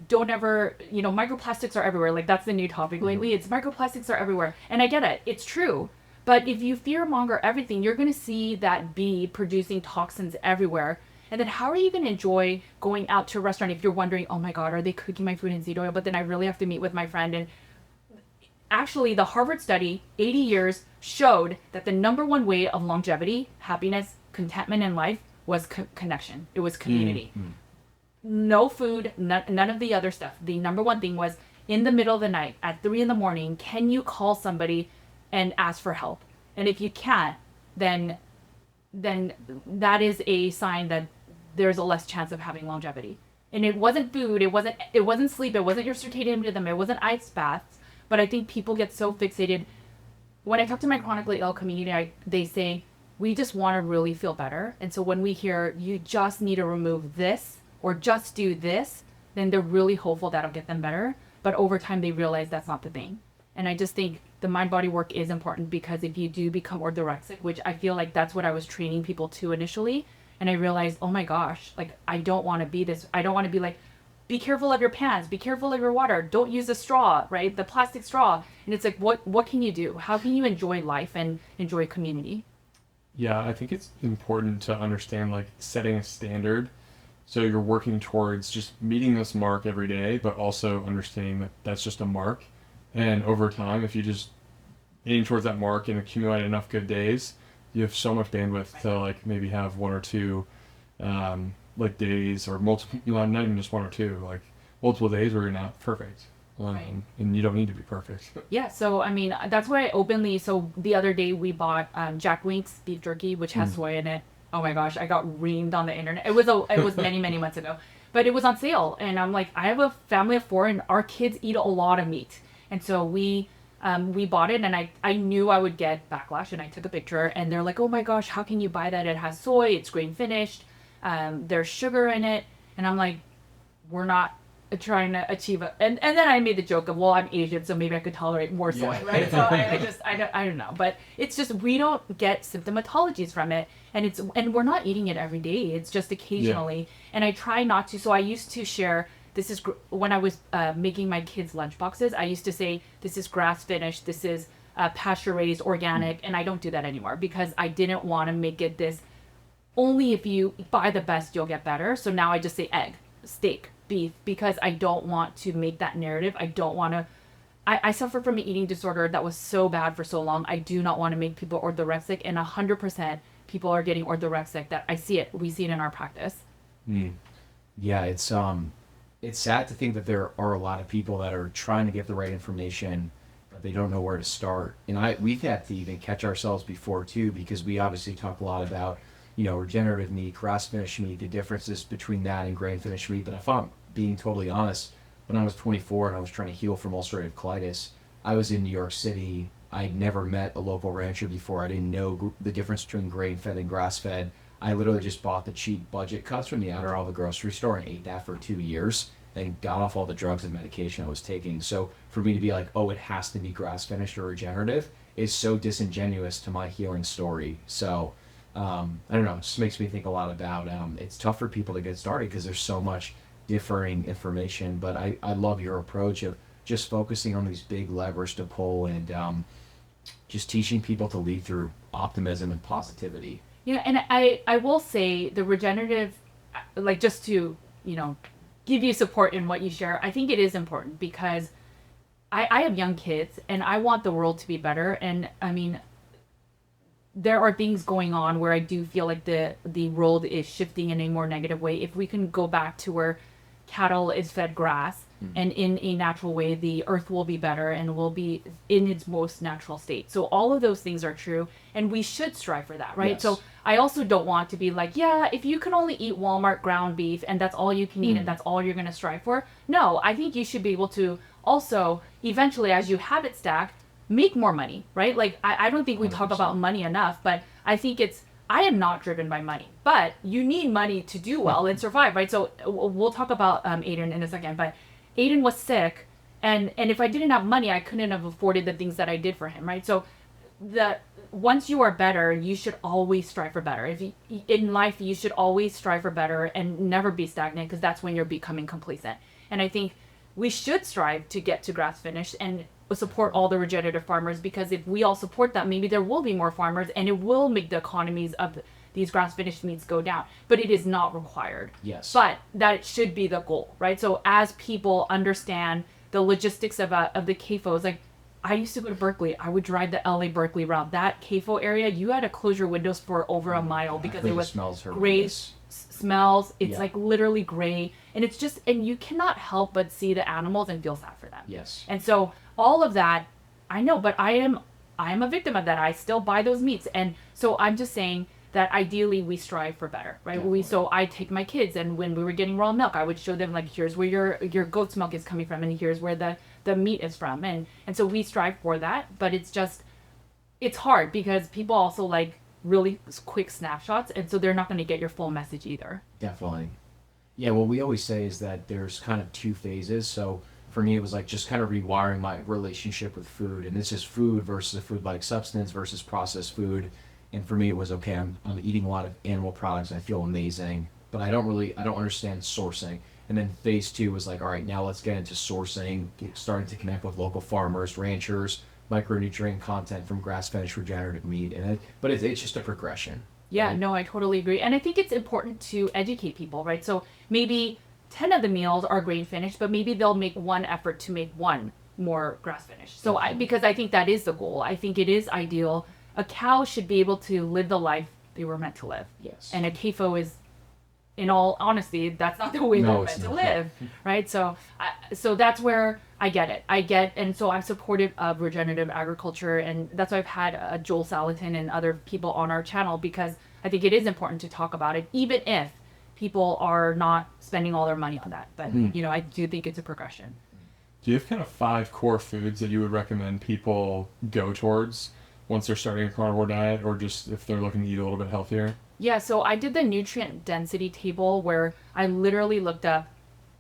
don't ever, microplastics are everywhere. Like, that's the new topic lately. It's microplastics are everywhere. And I get it. It's true. But if you fearmonger everything, you're going to see that bee producing toxins everywhere. And then how are you going to enjoy going out to a restaurant if you're wondering, oh my God, are they cooking my food in seed oil? But then I really have to meet with my friend. And actually, the Harvard study, 80 years, showed that the number one way of longevity, happiness, contentment in life was connection. It was community. No food, none of the other stuff. The number one thing was in the middle of the night at 3 a.m, can you call somebody and ask for help? And if you can't, then that is a sign that there's a less chance of having longevity. And it wasn't food, it wasn't sleep, it wasn't your circadian rhythm, it wasn't ice baths. But I think people get so fixated. When I talk to my chronically ill community, they say, we just want to really feel better. And so when we hear, you just need to remove this, or just do this, then they're really hopeful that'll get them better. But over time, they realize that's not the thing. And I just think the mind-body work is important, because if you do become orthorexic, which I feel like that's what I was training people to initially, and I realized, oh my gosh, like, I don't want to be this. I don't want to be like, be careful of your pants, be careful of your water, don't use the straw, right? The plastic straw. And it's like, what can you do? How can you enjoy life and enjoy community? Yeah, I think it's important to understand, like, setting a standard. So you're working towards just meeting this mark every day, but also understanding that that's just a mark. And over time, if you just aim towards that mark and accumulate enough good days, you have so much bandwidth to, like, maybe have one or two like days, or multiple, not even just one or two, like multiple days where you're not perfect. Right. And you don't need to be perfect. Yeah, so I mean, that's why I openly, so the other day we bought Jack Wink's beef jerky, which has soy in it. Oh my gosh, I got reamed on the internet. It was many months ago, but it was on sale, and I'm like, I have a family of 4 and our kids eat a lot of meat. And so we bought it, and I knew I would get backlash, and I took a picture, and they're like, oh my gosh, how can you buy that? It has soy, it's grain finished, there's sugar in it. And I'm like, we're not trying to achieve and then I made the joke of, well, I'm Asian, so maybe I could tolerate more soy, right? So I don't know, but it's just, we don't get symptomatologies from it, and we're not eating it every day. It's just occasionally, and I try not to. So I used to share, this is when I was making my kids lunch boxes, I used to say, this is grass finished, this is pasture raised, organic, and I don't do that anymore, because I didn't want to make it this, only if you buy the best you'll get better. So now I just say egg, steak, beef, because I don't want to make that narrative. I don't want to, I suffered from an eating disorder that was so bad for so long. I do not want to make people orthorexic, and 100% people are getting orthorexic. That I see it. We see it in our practice. Yeah, it's sad to think that there are a lot of people that are trying to get the right information, but they don't know where to start. And we've had to even catch ourselves before too, because we obviously talk a lot about, regenerative meat, grass-finished meat, the differences between that and grain-finished meat. But if I'm being totally honest, when I was 24 and I was trying to heal from ulcerative colitis, I was in New York City. I'd never met a local rancher before. I didn't know the difference between grain-fed and grass-fed. I literally just bought the cheap budget cuts from the Adderall at the grocery store and ate that for 2 years and got off all the drugs and medication I was taking. So for me to be like, oh, it has to be grass-finished or regenerative is so disingenuous to my healing story. So I don't know, it just makes me think a lot about, it's tough for people to get started because there's so much differing information, but I love your approach of just focusing on these big levers to pull, and just teaching people to lead through optimism and positivity. Yeah, and I will say the regenerative, like, just to, give you support in what you share, I think it is important, because I have young kids and I want the world to be better. And I mean, there are things going on where I do feel like the world is shifting in a more negative way. If we can go back to where cattle is fed grass, and in a natural way, the earth will be better and will be in its most natural state. So all of those things are true, and we should strive for that, right? Yes. So I also don't want to be like, yeah, if you can only eat Walmart ground beef and that's all you can eat and that's all you're going to strive for. No, I think you should be able to also, eventually, as you habit stack, make more money, right? Like, I don't think we 100%. talk about money enough, but I think I am not driven by money, but you need money to do well and survive, right? So we'll talk about Aiden in a second, but Aiden was sick, and if I didn't have money, I couldn't have afforded the things that I did for him, right? So once you are better, you should always strive for better. In life, you should always strive for better and never be stagnant, because that's when you're becoming complacent. And I think we should strive to get to grass finished and support all the regenerative farmers, because if we all support that, maybe there will be more farmers and it will make the economies of these grass finished meats go down. But it is not required. Yes. But that should be the goal, right? So as people understand the logistics of the CAFOs, like, I used to go to Berkeley. I would drive the LA Berkeley route. That CAFO area, you had to close your windows for over a mile because it was smells gray horrendous. smells. It's Yeah. like literally gray, and it's just, and you cannot help but see the animals and feel sad for them. Yes. And so all of that, I know, but I am a victim of that. I still buy those meats, and so I'm just saying that ideally we strive for better, right? Definitely. So I take my kids, and when we were getting raw milk, I would show them, like, here's where your goat's milk is coming from, and here's where the meat is from, and so we strive for that. But it's hard because people also like really quick snapshots, and so they're not going to get your full message either. Definitely. Yeah, what we always say is that there's kind of two phases. So for me, it was like just kind of rewiring my relationship with food. And this is food versus a food-like substance versus processed food. And for me, it was, okay, I'm eating a lot of animal products. I feel amazing, but I don't understand sourcing. And then phase two was like, all right, now let's get into sourcing, starting to connect with local farmers, ranchers, micronutrient content from grass-finished regenerative meat. But it's just a progression. Yeah, Right? no, I totally agree. And I think it's important to educate people, right? So maybe 10 of the meals are grain finished, but maybe they'll make one effort to make one more grass finished. So because I think that is the goal. I think it is ideal. A cow should be able to live the life they were meant to live. Yes. And a CAFO is, in all honesty, that's not the way No, they're it's meant to not. live, right? So, so that's where I get it. And so I'm supportive of regenerative agriculture, and that's why I've had Joel Salatin and other people on our channel, because I think it is important to talk about it, even if people are not spending all their money on that. But I do think it's a progression. Do you have kind of 5 core foods that you would recommend people go towards once they're starting a carnivore diet, or just if they're looking to eat a little bit healthier? Yeah, so I did the nutrient density table where I literally looked up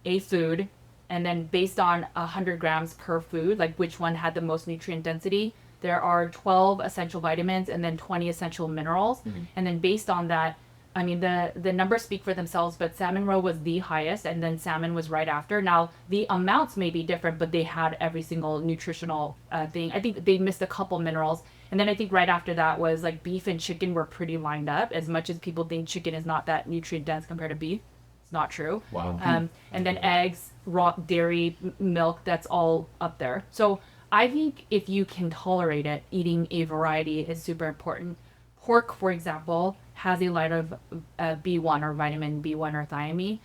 a food, and then based on 100 grams per food, like which one had the most nutrient density, there are 12 essential vitamins and then 20 essential minerals. And then based on that, I mean, the numbers speak for themselves, but salmon roe was the highest, and then salmon was right after. Now, the amounts may be different, but they had every single nutritional thing. I think they missed a couple minerals. And then I think right after that was like beef and chicken were pretty lined up. As much as people think chicken is not that nutrient dense compared to beef, it's not true. Wow. And then eggs, raw dairy, milk, that's all up there. So I think if you can tolerate it, eating a variety is super important. Pork, for example, has a lot of B1 or vitamin B1 or thiamine.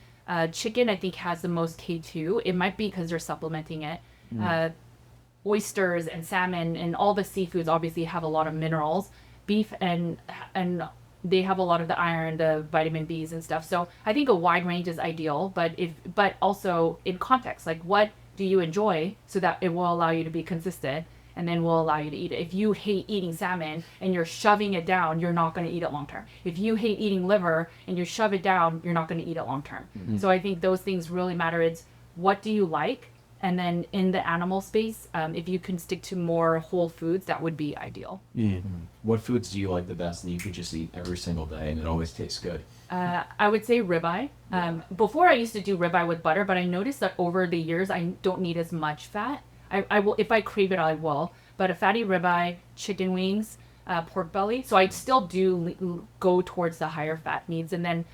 Chicken, I think, has the most K2. It might be because they're supplementing it. Oysters and salmon and all the seafoods obviously have a lot of minerals. Beef and they have a lot of the iron, the vitamin B's and stuff. So I think a wide range is ideal, but also in context, like what do you enjoy, so that it will allow you to be consistent, and then will allow you to eat it. If you hate eating salmon and you're shoving it down, you're not going to eat it long term. If you hate eating liver and you shove it down, you're not going to eat it long term. So I think those things really matter. It's what do you like? And then in the animal space, if you can stick to more whole foods, that would be ideal. What foods do you like the best and you could just eat every single day and it always tastes good? I would say ribeye. Before I used to do ribeye with butter, but I noticed that over the years I don't need as much fat. I will, if I crave it, I will. But a fatty ribeye, chicken wings, pork belly. So I still do go towards the higher fat needs. And then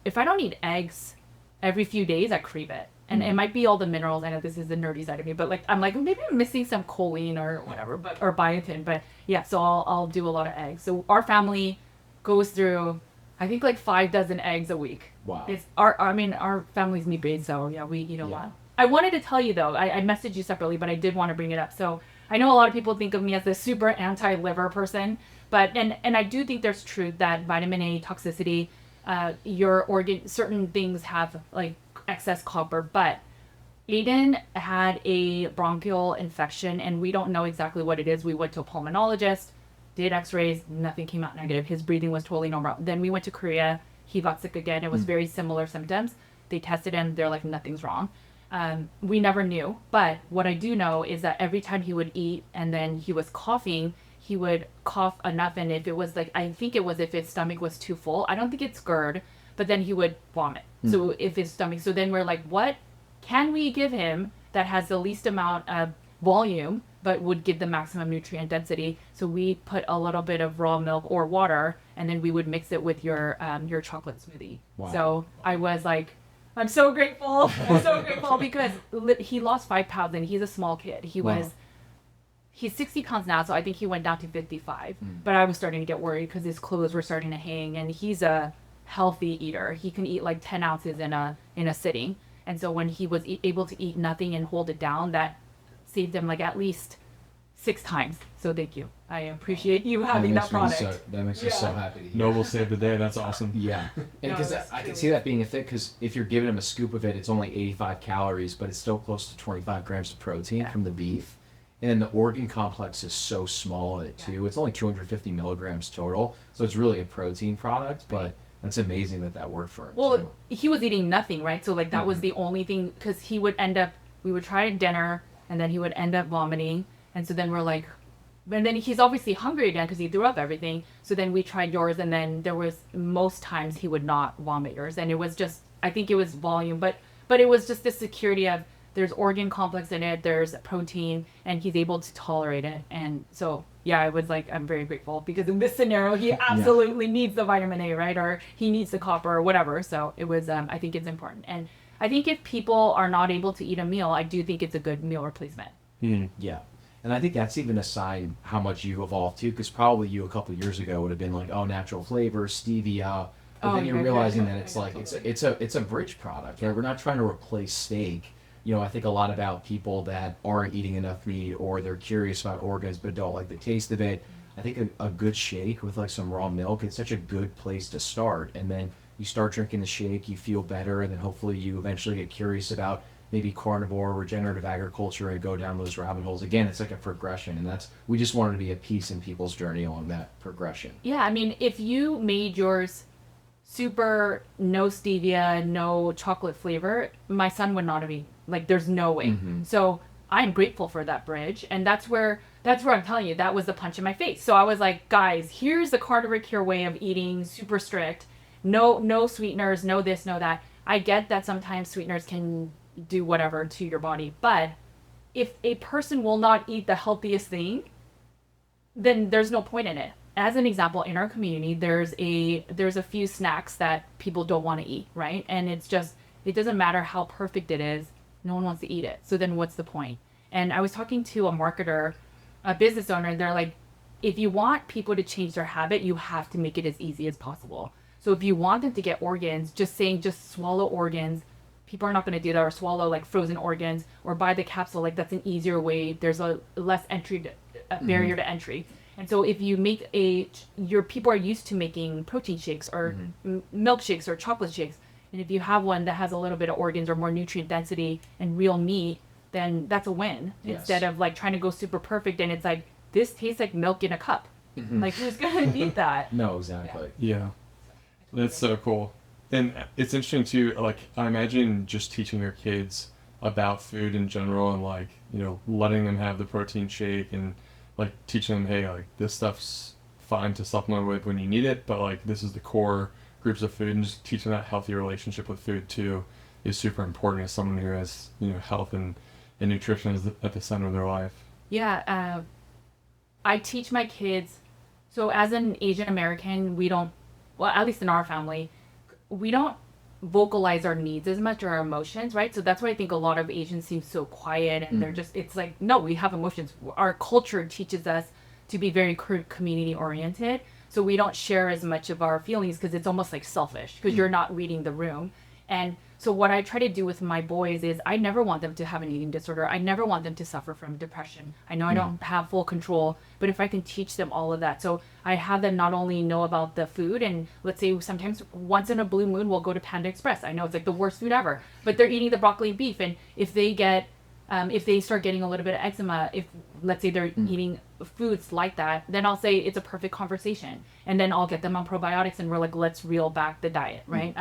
if I don't eat eggs every few days, I crave it. And it might be all the minerals. I know this is the nerdy side of me, but like I'm like, maybe I'm missing some choline or whatever, or biotin. But yeah, so I'll do a lot of eggs. So our family goes through, I think, like 5 dozen eggs a week. Wow. It's our family's meat based, so yeah, we eat a lot. I wanted to tell you though, I messaged you separately, but I did want to bring it up. So I know a lot of people think of me as the super anti-liver person, but and I do think there's truth that vitamin A toxicity, your organ, certain things have like excess copper, but Aiden had a bronchial infection and we don't know exactly what it is. We went to a pulmonologist, did x-rays, nothing came out negative. His breathing was totally normal. Then we went to Korea, he got sick again. It was very similar symptoms. They tested him, they're like, nothing's wrong. We never knew, but what I do know is that every time he would eat and then he was coughing, he would cough enough, and if it was like, I think it was if his stomach was too full, I don't think it's GERD, but then he would vomit. So if his stomach, so then we're like, what can we give him that has the least amount of volume but would give the maximum nutrient density? So we put a little bit of raw milk or water, and then we would mix it with your chocolate smoothie. Wow. So I was like, I'm so grateful. I'm so grateful because he lost 5 pounds and he's a small kid. He's 60 pounds now, so I think he went down to 55. But I was starting to get worried because his clothes were starting to hang, and he's a healthy eater. He can eat like 10 ounces in a sitting. And so when he was able to eat nothing and hold it down, that saved him like at least 6 times. So thank you. I appreciate you having that product. That makes me so happy to hear. Noble saved the day. That's awesome. Yeah, and because I can see that being a thing, because if you're giving him a scoop of it, it's only 85 calories, but it's still close to 25 grams of protein from the beef. And the organ complex is so small in it too. It's only 250 milligrams total, so it's really a protein product. But That's amazing that worked for him. Well, too. he was eating nothing, right? So like that was the only thing, because he would end up, we would try dinner and then he would end up vomiting. And so then we're like, and then he's obviously hungry again because he threw up everything. So then we tried yours, and then there was most times he would not vomit yours. And it was just, I think it was volume, but it was just the security of there's organ complex in it, there's protein, and he's able to tolerate it. And so, yeah, I was like, I'm very grateful, because in this scenario, he absolutely needs the vitamin A, right? Or he needs the copper or whatever. So it was, I think it's important. And I think if people are not able to eat a meal, I do think it's a good meal replacement. Yeah. And I think that's even a sign how much you've evolved too, because probably you a couple of years ago would have been like, oh, natural flavor, stevia. But then you're realizing that it's like it's a bridge product, right? We're not trying to replace steak. You know, I think a lot about people that aren't eating enough meat, or they're curious about organs but don't like the taste of it. I think a good shake with like some raw milk, it's such a good place to start. And then you start drinking the shake, you feel better, and then hopefully you eventually get curious about maybe carnivore, regenerative agriculture, and go down those rabbit holes. Again, it's like a progression, and we just wanted to be a piece in people's journey along that progression. Yeah, I mean, if you made yours super no stevia, no chocolate flavor, my son would not have eaten. Like, there's no way. So I'm grateful for that bridge, and that's where I'm telling you, that was the punch in my face. So I was like, guys, here's the Carnivore Cure way of eating, super strict, no sweeteners, no this, no that. I get that sometimes sweeteners can do whatever to your body, but if a person will not eat the healthiest thing, then there's no point in it. As an example, in our community, there's a few snacks that people don't want to eat, right? And it's just, it doesn't matter how perfect it is, no one wants to eat it. So then what's the point? And I was talking to a marketer, a business owner, and they're like, if you want people to change their habit, you have to make it as easy as possible. So if you want them to get organs, just swallow organs, people are not going to do that, or swallow like frozen organs, or buy the capsule. Like, that's an easier way. There's a less barrier to entry. And so if you make your people are used to making protein shakes or milkshakes or chocolate shakes. And if you have one that has a little bit of organs or more nutrient density and real meat, then that's a win. Yes. Instead of like trying to go super perfect and it's like, this tastes like milk in a cup. Like, who's going to eat that? No, exactly. Yeah. That's so cool. And it's interesting too, like, I imagine just teaching your kids about food in general, and like, you know, letting them have the protein shake, and like teaching them, hey, like, this stuff's fine to supplement with when you need it, but like, this is the core groups of food, and just teaching that healthy relationship with food too is super important as someone who has, you know, health and nutrition is at the center of their life. Yeah. I teach my kids, so as an Asian American, we don't, well, at least in our family, we don't vocalize our needs as much, or our emotions, right? So that's why I think a lot of Asians seem so quiet, and they're just, it's like, no, we have emotions. Our culture teaches us to be very community oriented. So we don't share as much of our feelings because it's almost like selfish, because you're not reading the room. And so what I try to do with my boys is I never want them to have an eating disorder. I never want them to suffer from depression. I know I don't have full control, but if I can teach them all of that. So I have them not only know about the food, and let's say sometimes once in a blue moon, we'll go to Panda Express. I know it's like the worst food ever, but they're eating the broccoli and beef. And if they start getting a little bit of eczema, if let's say they're eating foods like that, then I'll say it's a perfect conversation. And then I'll get them on probiotics, and we're like, let's reel back the diet, right?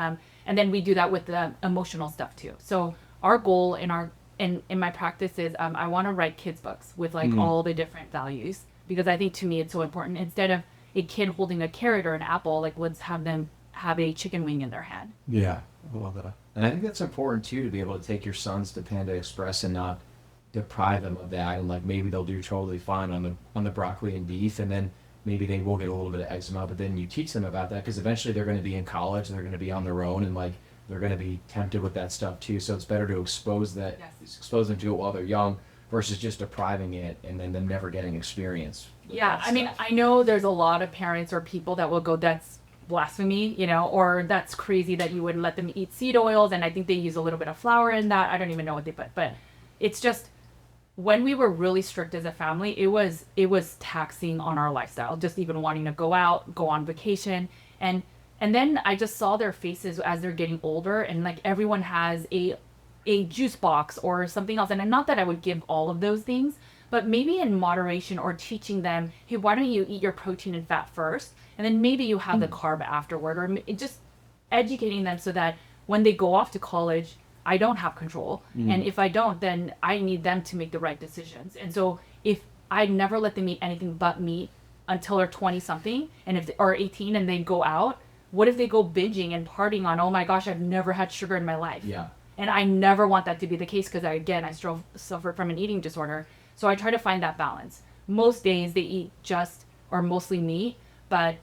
And then we do that with the emotional stuff too. So our goal in my practice is I want to write kids books with like all the different values, because I think to me it's so important. Instead of a kid holding a carrot or an apple, like, let's have them have a chicken wing in their hand. Yeah, I love that. And I think that's important too, to be able to take your sons to Panda Express and not deprive them of that. And like, maybe they'll do totally fine on the broccoli and beef, and then maybe they will get a little bit of eczema, but then you teach them about that, because eventually they're going to be in college, they're going to be on their own, and like, they're going to be tempted with that stuff too. So it's better to expose them to it while they're young, versus just depriving it and then them never getting experience. Yeah, I mean, I know there's a lot of parents or people that will go, that's blasphemy, you know, or that's crazy that you would let them eat seed oils, and I think they use a little bit of flour in that. I don't even know what they put, but it's just, when we were really strict as a family, it was taxing on our lifestyle, just even wanting to go out, go on vacation. And then I just saw their faces as they're getting older, and like, everyone has a juice box or something else. And not that I would give all of those things, but maybe in moderation, or teaching them, hey, why don't you eat your protein and fat first, and then maybe you have the carb afterward, or it just educating them so that when they go off to college, I don't have control. And if I don't, then I need them to make the right decisions. And so if I never let them eat anything but meat until they're 20 something and if they, or 18 and they go out, what if they go binging and partying on, oh my gosh, I've never had sugar in my life. Yeah. And I never want that to be the case because I suffered from an eating disorder. So I try to find that balance. Most days they eat just or mostly meat, but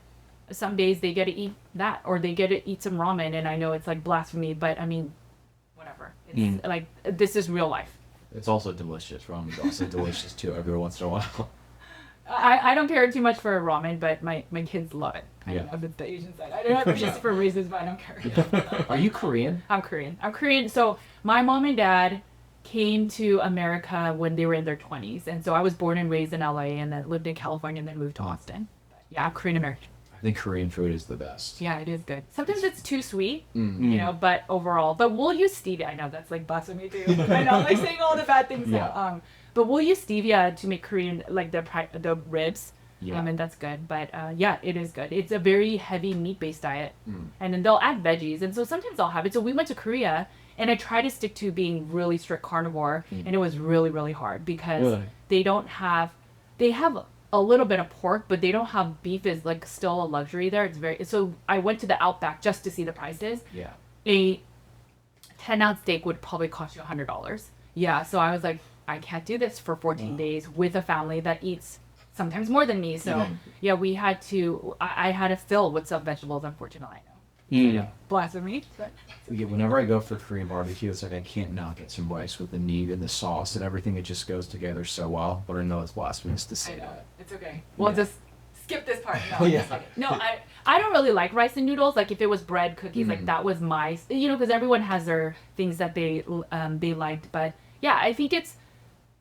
some days they get to eat that or they get to eat some ramen. And I know it's like blasphemy, but I mean, whatever. It's like, this is real life. It's also delicious. Ramen's also delicious too every once in a while. I don't care too much for ramen, but my kids love it. I Yeah. know it's the Asian side. I don't know just for reasons, but I don't care. Are you Korean? I'm Korean. So my mom and dad came to America when they were in their 20s. And so I was born and raised in LA and then lived in California and then moved to Austin. But yeah, I'm Korean American. I think Korean food is the best. Yeah, it is good. Sometimes it's too sweet, you know, but overall. But we'll use stevia. I know that's like blasphemy too. I know, like saying all the bad things now. Yeah. But we'll use stevia to make Korean, like the ribs. Yeah. And that's good. But yeah, it is good. It's a very heavy meat-based diet. And then they'll add veggies. And so sometimes I'll have it. So we went to Korea and I tried to stick to being really strict carnivore. And it was really, really hard because they have a little bit of pork, but they don't have beef is like still a luxury there. It's very, so I went to the Outback just to see the prices. Yeah. A 10-ounce steak would probably cost you $100. Yeah. So I was like, I can't do this for 14 days with a family that eats sometimes more than me. So yeah, we had to, I had to fill with some vegetables, unfortunately. I know. Yeah. Blasphemy. But Yeah, whenever I go for Korean barbecue, it's like I can't not get some rice with the meat and the sauce and everything. It just goes together so well. But I know it's blasphemous to I say know. that. It's okay. We'll Yeah. just skip this part. No, Yeah. just kidding. No, I don't really like rice and noodles. Like if it was bread, cookies, like that was my, you know, because everyone has their things that they liked. But yeah, I think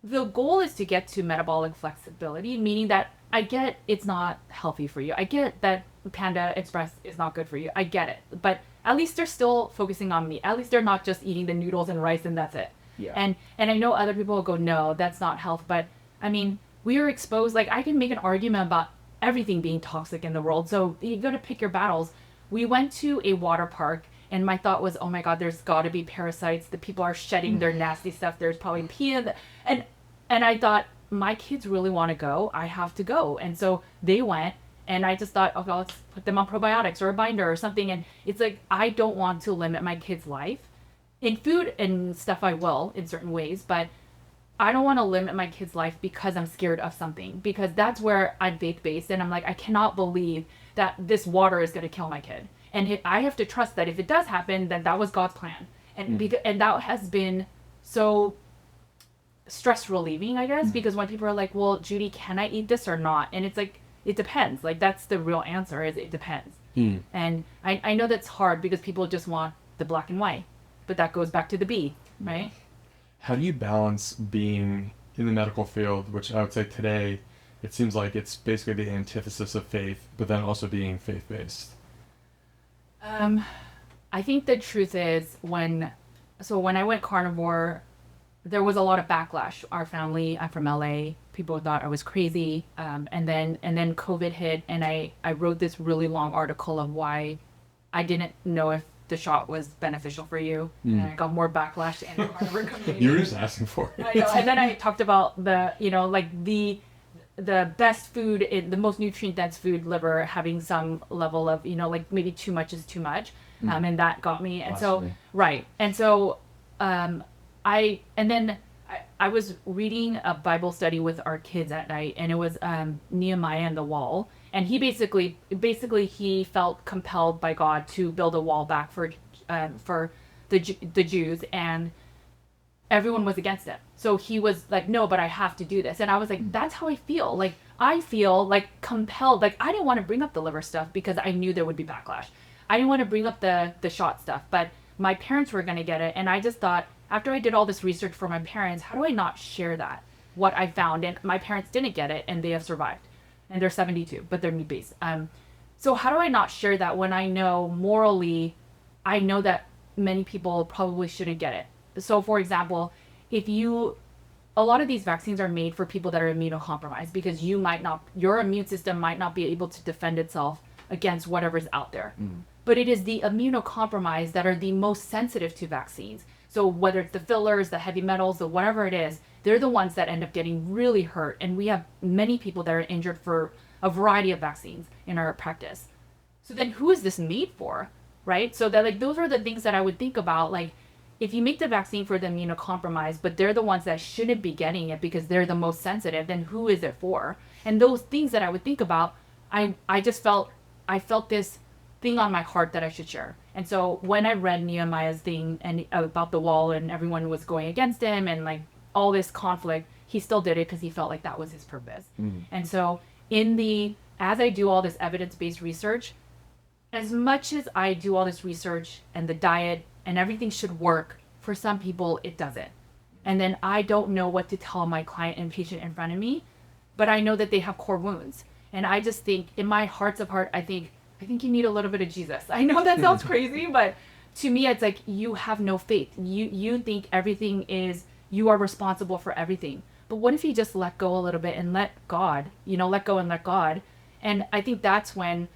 the goal is to get to metabolic flexibility, meaning that I get it's not healthy for you. I get that Panda Express is not good for you. I get it. But at least they're still focusing on me. At least they're not just eating the noodles and rice and that's it. Yeah. And I know other people will go, no, that's not health. But I mean, we are exposed. Like I can make an argument about everything being toxic in the world. So you got to pick your battles. We went to a water park and my thought was, oh my God, there's got to be parasites. The people are shedding their nasty stuff. There's probably pee in and I thought, my kids really want to go. I have to go. And so they went and I just thought, okay, let's put them on probiotics or a binder or something. And it's like, I don't want to limit my kid's life. In food and stuff I will in certain ways, but I don't want to limit my kid's life because I'm scared of something, because that's where I'm faith-based. And I'm like, I cannot believe that this water is going to kill my kid. And I have to trust that if it does happen, then that was God's plan. And and that has been so stress relieving, I guess, because when people are like, well, Judy, can I eat this or not? And it's like, it depends. Like that's the real answer is it depends. And I know that's hard because people just want the black and white, but that goes back to the B, right? How do you balance being in the medical field, which I would say today, it seems like it's basically the antithesis of faith, but then also being faith-based? I think the truth is when I went carnivore, there was a lot of backlash. Our family, I'm from LA, people thought I was crazy. And then COVID hit and I wrote this really long article of why I didn't know if the shot was beneficial for you. And I got more backlash in the carnivore community. You were just asking for it. I know. And then I talked about the best food, the most nutrient dense food, liver, having some level of, like maybe too much is too much. And that got me. And so, right. And so, I was reading a Bible study with our kids at night, and it was Nehemiah and the wall. And he basically he felt compelled by God to build a wall back for the Jews, and everyone was against it. So he was like, no, but I have to do this. And I was like, that's how I feel. Like I feel like compelled. Like I didn't want to bring up the liver stuff because I knew there would be backlash. I didn't want to bring up the shot stuff, but my parents were going to get it. And I just thought, after I did all this research for my parents, how do I not share that, what I found? And my parents didn't get it, and they have survived. And they're 72, but they're meat-based. So how do I not share that when I know morally, I know that many people probably shouldn't get it? So for example, a lot of these vaccines are made for people that are immunocompromised because your immune system might not be able to defend itself against whatever's out there. but it is the immunocompromised that are the most sensitive to vaccines. So whether it's the fillers, the heavy metals, the whatever it is, they're the ones that end up getting really hurt. And we have many people that are injured for a variety of vaccines in our practice. So then who is this made for, right? So that, like, those are the things that I would think about. Like, if you make the vaccine for the immunocompromised, but they're the ones that shouldn't be getting it because they're the most sensitive, then who is it for? And those things that I would think about, I just felt, I felt this thing on my heart that I should share. And so when I read Nehemiah's thing and about the wall and everyone was going against him and like all this conflict, he still did it because he felt like that was his purpose. And so as I do all this evidence-based research, as much as I do all this research and the diet and everything should work, for some people it doesn't. And then I don't know what to tell my client and patient in front of me, but I know that they have core wounds. And I just think in my hearts of heart, I think you need a little bit of Jesus. I know that sounds crazy, but to me, it's like you have no faith. You think everything is, you are responsible for everything. But what if you just let go a little bit and let God, let go and let God? And I think that's when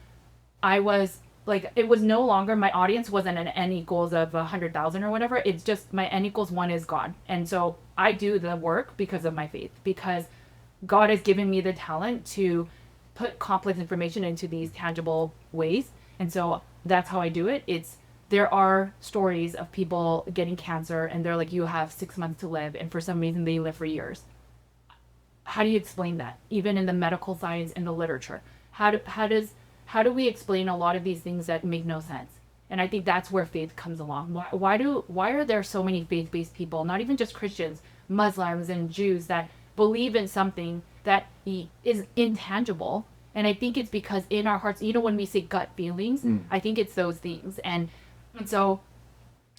I was like, it was no longer, my audience wasn't an N equals of 100,000 or whatever. It's just my N equals 1 is God. And so I do the work because of my faith, because God has given me the talent to put complex information into these tangible ways. And so that's how I do it. There are stories of people getting cancer and they're like, you have 6 months to live. And for some reason they live for years. How do you explain that? Even in the medical science and the literature, how do we explain a lot of these things that make no sense? And I think that's where faith comes along. Why are there so many faith-based people, not even just Christians, Muslims and Jews, that believe in something that is intangible? And I think it's because in our hearts, when we say gut feelings, I think it's those things. And so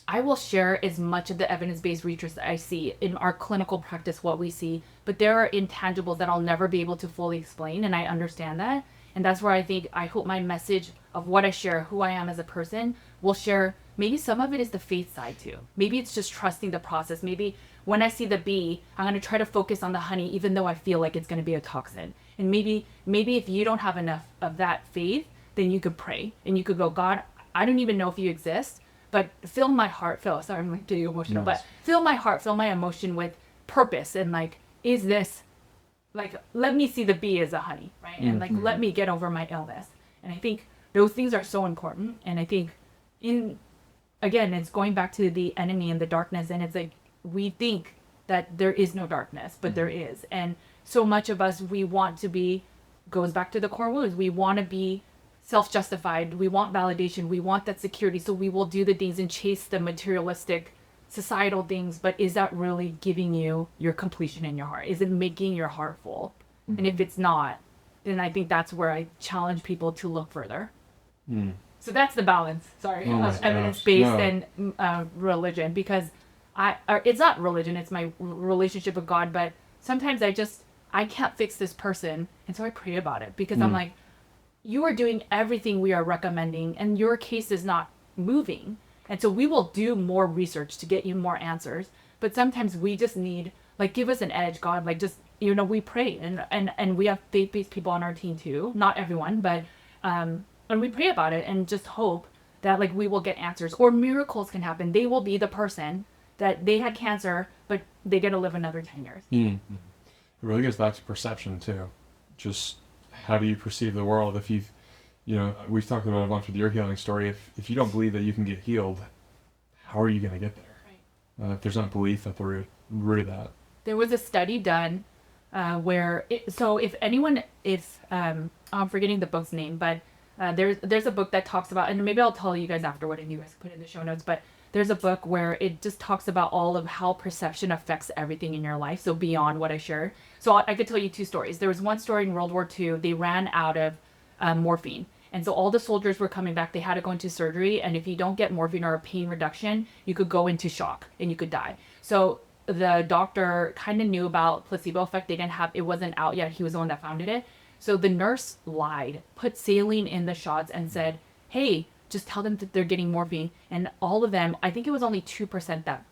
I will share as much of the evidence-based research that I see in our clinical practice, what we see, but there are intangibles that I'll never be able to fully explain. And I understand that. And that's where I hope my message of what I share, who I am as a person, will share. Maybe some of it is the faith side too. Maybe it's just trusting the process. Maybe when I see the bee, I'm going to try to focus on the honey, even though I feel like it's going to be a toxin. And maybe if you don't have enough of that faith, then you could pray and you could go, God, I don't even know if you exist, but fill my heart, sorry, I'm like getting emotional, but fill my heart, fill my emotion with purpose. And like, is this, like, let me see the bee as a honey, right? And like, let me get over my illness. And I think those things are so important. And I think again, it's going back to the enemy and the darkness. And it's like, we think that there is no darkness, but there is. And so much of us, we want to be, goes back to the core wounds. We want to be self-justified. We want validation. We want that security. So we will do the things and chase the materialistic societal things. But is that really giving you your completion in your heart? Is it making your heart full? And if it's not, then I think that's where I challenge people to look further. So that's the balance, of evidence-based and religion, because it's not religion, it's my relationship with God. But sometimes I can't fix this person. And so I pray about it because I'm like, you are doing everything we are recommending and your case is not moving. And so we will do more research to get you more answers. But sometimes we just need, like, give us an edge, God. Like, just, we pray. And we have faith-based people on our team too. Not everyone, but, and we pray about it and just hope that, like, we will get answers or miracles can happen. They will be the person that they had cancer, but they get to live another 10 years. It really gets back to perception too. Just how do you perceive the world? If you've, we've talked about a bunch with your healing story. If you don't believe that you can get healed, how are you going to get there? Right. If there's not belief at the root of that. There was a study done where, I'm forgetting the book's name, but there's a book that talks about, and maybe I'll tell you guys afterward and you guys put it in the show notes, but there's a book where it just talks about all of how perception affects everything in your life. So beyond what I shared. So I could tell you 2 stories. There was one story in World War II. They ran out of morphine. And so all the soldiers were coming back. They had to go into surgery. And if you don't get morphine or a pain reduction, you could go into shock and you could die. So the doctor kind of knew about placebo effect. It wasn't out yet. He was the one that founded it. So the nurse lied, put saline in the shots and said, hey, just tell them that they're getting morphine. And all of them, I think it was only 2% that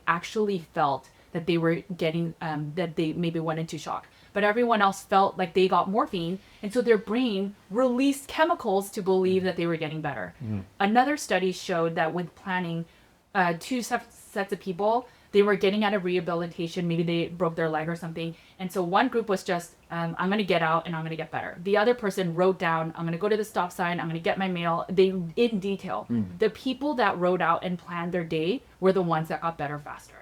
actually felt that they were getting, that they maybe went into shock. But but everyone else felt like they got morphine. And so their brain released chemicals to believe that they were getting better. Another study showed that with planning, two sets of people, they were getting out of rehabilitation. Maybe they broke their leg or something. And so one group was just, I'm going to get out and I'm going to get better. The other person wrote down, I'm going to go to the stop sign. I'm going to get my mail. They in detail. The people that wrote out and planned their day were the ones that got better faster.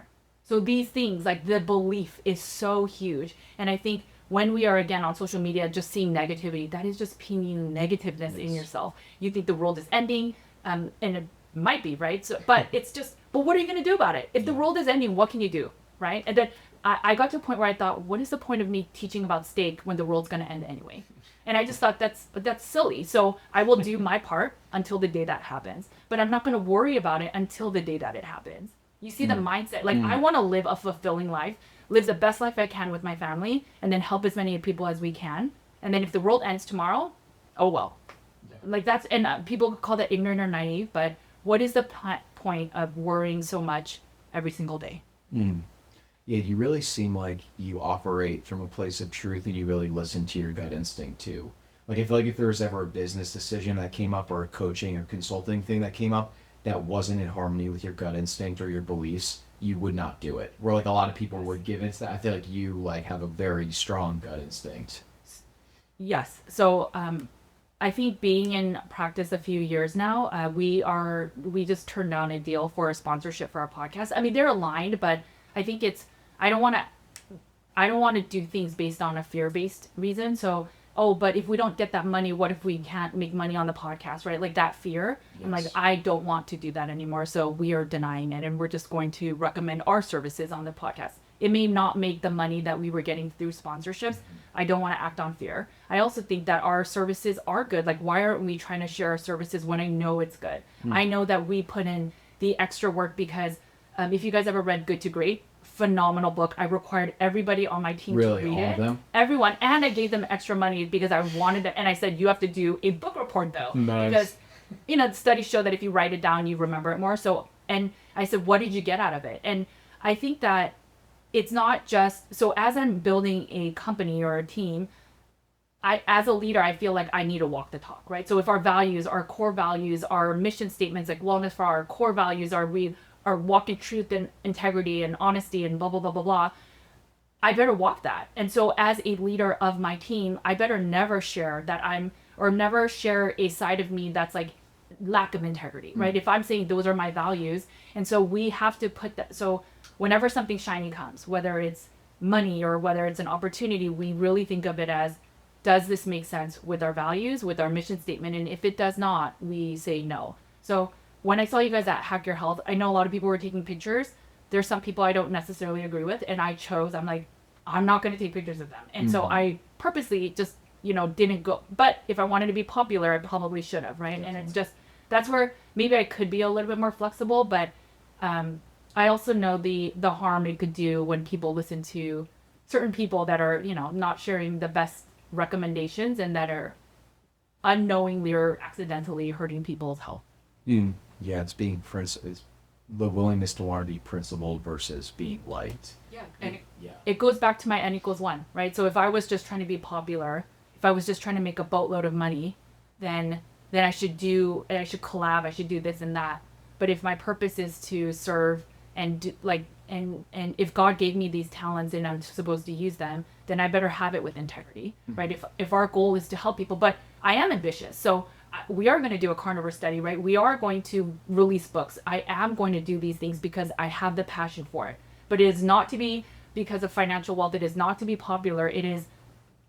So these things, like the belief is so huge. And I think when we are again on social media, just seeing negativity, that is just pinging negativeness in yourself. You think the world is ending, and it might be, right? So, but it's just, but what are you going to do about it? If the world is ending, what can you do, right? And then I got to a point where I thought, what is the point of me teaching about steak when the world's going to end anyway? And I just thought that's silly. So I will do my part until the day that happens, but I'm not going to worry about it until the day that it happens. You see the mindset, like I want to live a fulfilling life, live the best life I can with my family, and then help as many people as we can. And then if the world ends tomorrow, oh well. Like that's, and people call that ignorant or naive, but what is the point of worrying so much every single day? Yeah, you really seem like you operate from a place of truth and you really listen to your gut instinct too. Like I feel like if there was ever a business decision that came up or a coaching or consulting thing that came up that wasn't in harmony with your gut instinct or your beliefs, you would not do it. Where like a lot of people would give into that. I feel like you like have a very strong gut instinct. Yes. So I think being in practice a few years now, we just turned down a deal for a sponsorship for our podcast. I mean, they're aligned, but I think I don't want to do things based on a fear-based reason. So, but if we don't get that money, what if we can't make money on the podcast, right? Like that fear. Yes. I'm like, I don't want to do that anymore. So we are denying it, and we're just going to recommend our services on the podcast. It may not make the money that we were getting through sponsorships. I don't want to act on fear. I also think that our services are good. Like, why aren't we trying to share our services when I know it's good? I know that we put in the extra work because if you guys ever read Good to Great, phenomenal book. I required everybody on my team to read it. Of them? Everyone. And I gave them extra money because I wanted to. And I said, you have to do a book report though. Nice. Because, studies show that if you write it down, you remember it more. So, and I said, what did you get out of it? And I think that it's not just, so as I'm building a company or a team, as a leader, I feel like I need to walk the talk, right? So if our values, our core values, our mission statements, like Wellness for our core values are walking truth and integrity and honesty and blah, blah, blah, blah, blah, I better walk that. And so as a leader of my team, I better never share never share a side of me that's like lack of integrity, right? If I'm saying those are my values. And so we have to put that, so whenever something shiny comes, whether it's money or whether it's an opportunity, we really think of it as, does this make sense with our values, with our mission statement? And if it does not, we say no. So when I saw you guys at Hack Your Health, I know a lot of people were taking pictures. There's some people I don't necessarily agree with. And I'm like, I'm not going to take pictures of them. And so I purposely just, didn't go. But if I wanted to be popular, I probably should have, right? And it's just, that's where maybe I could be a little bit more flexible. But I also know the harm it could do when people listen to certain people that are, not sharing the best recommendations and that are unknowingly or accidentally hurting people's health. Yeah, it's the willingness to want to be principled versus being liked. Yeah, and it goes back to my N=1, right? So if I was just trying to be popular, if I was just trying to make a boatload of money, then I should collab, I should do this and that. But if my purpose is to serve and do, and if God gave me these talents and I'm supposed to use them, then I better have it with integrity, right? If our goal is to help people, but I am ambitious, so we are going to do a carnivore study, right? We are going to release books. I am going to do these things because I have the passion for it. But it is not to be because of financial wealth. It is not to be popular. It is,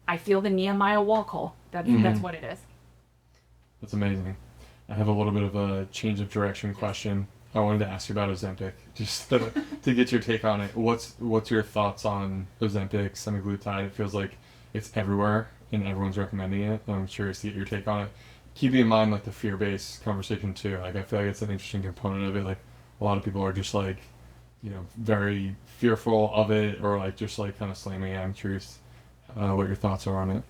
I feel the Nehemiah wall call. That's what it is. That's amazing. I have a little bit of a change of direction question. I wanted to ask you about Ozempic, just to get your take on it. What's your thoughts on Ozempic, semaglutide? It feels like it's everywhere and everyone's recommending it. I'm curious to get your take on it. Keeping in mind the fear-based conversation too. I feel like it's an interesting component of it. Like a lot of people are just very fearful of it or just kind of slamming it. I'm curious what your thoughts are on it.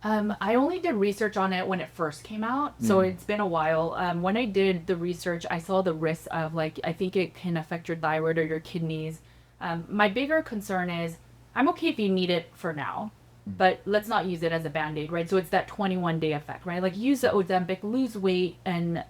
I only did research on it when it first came out, so it's been a while. When I did the research, I saw the risks of I think it can affect your thyroid or your kidneys. My bigger concern is I'm okay if you need it for now, but let's not use it as a band-aid, right? So it's that 21-day effect, right? Like use the Ozempic, lose weight, and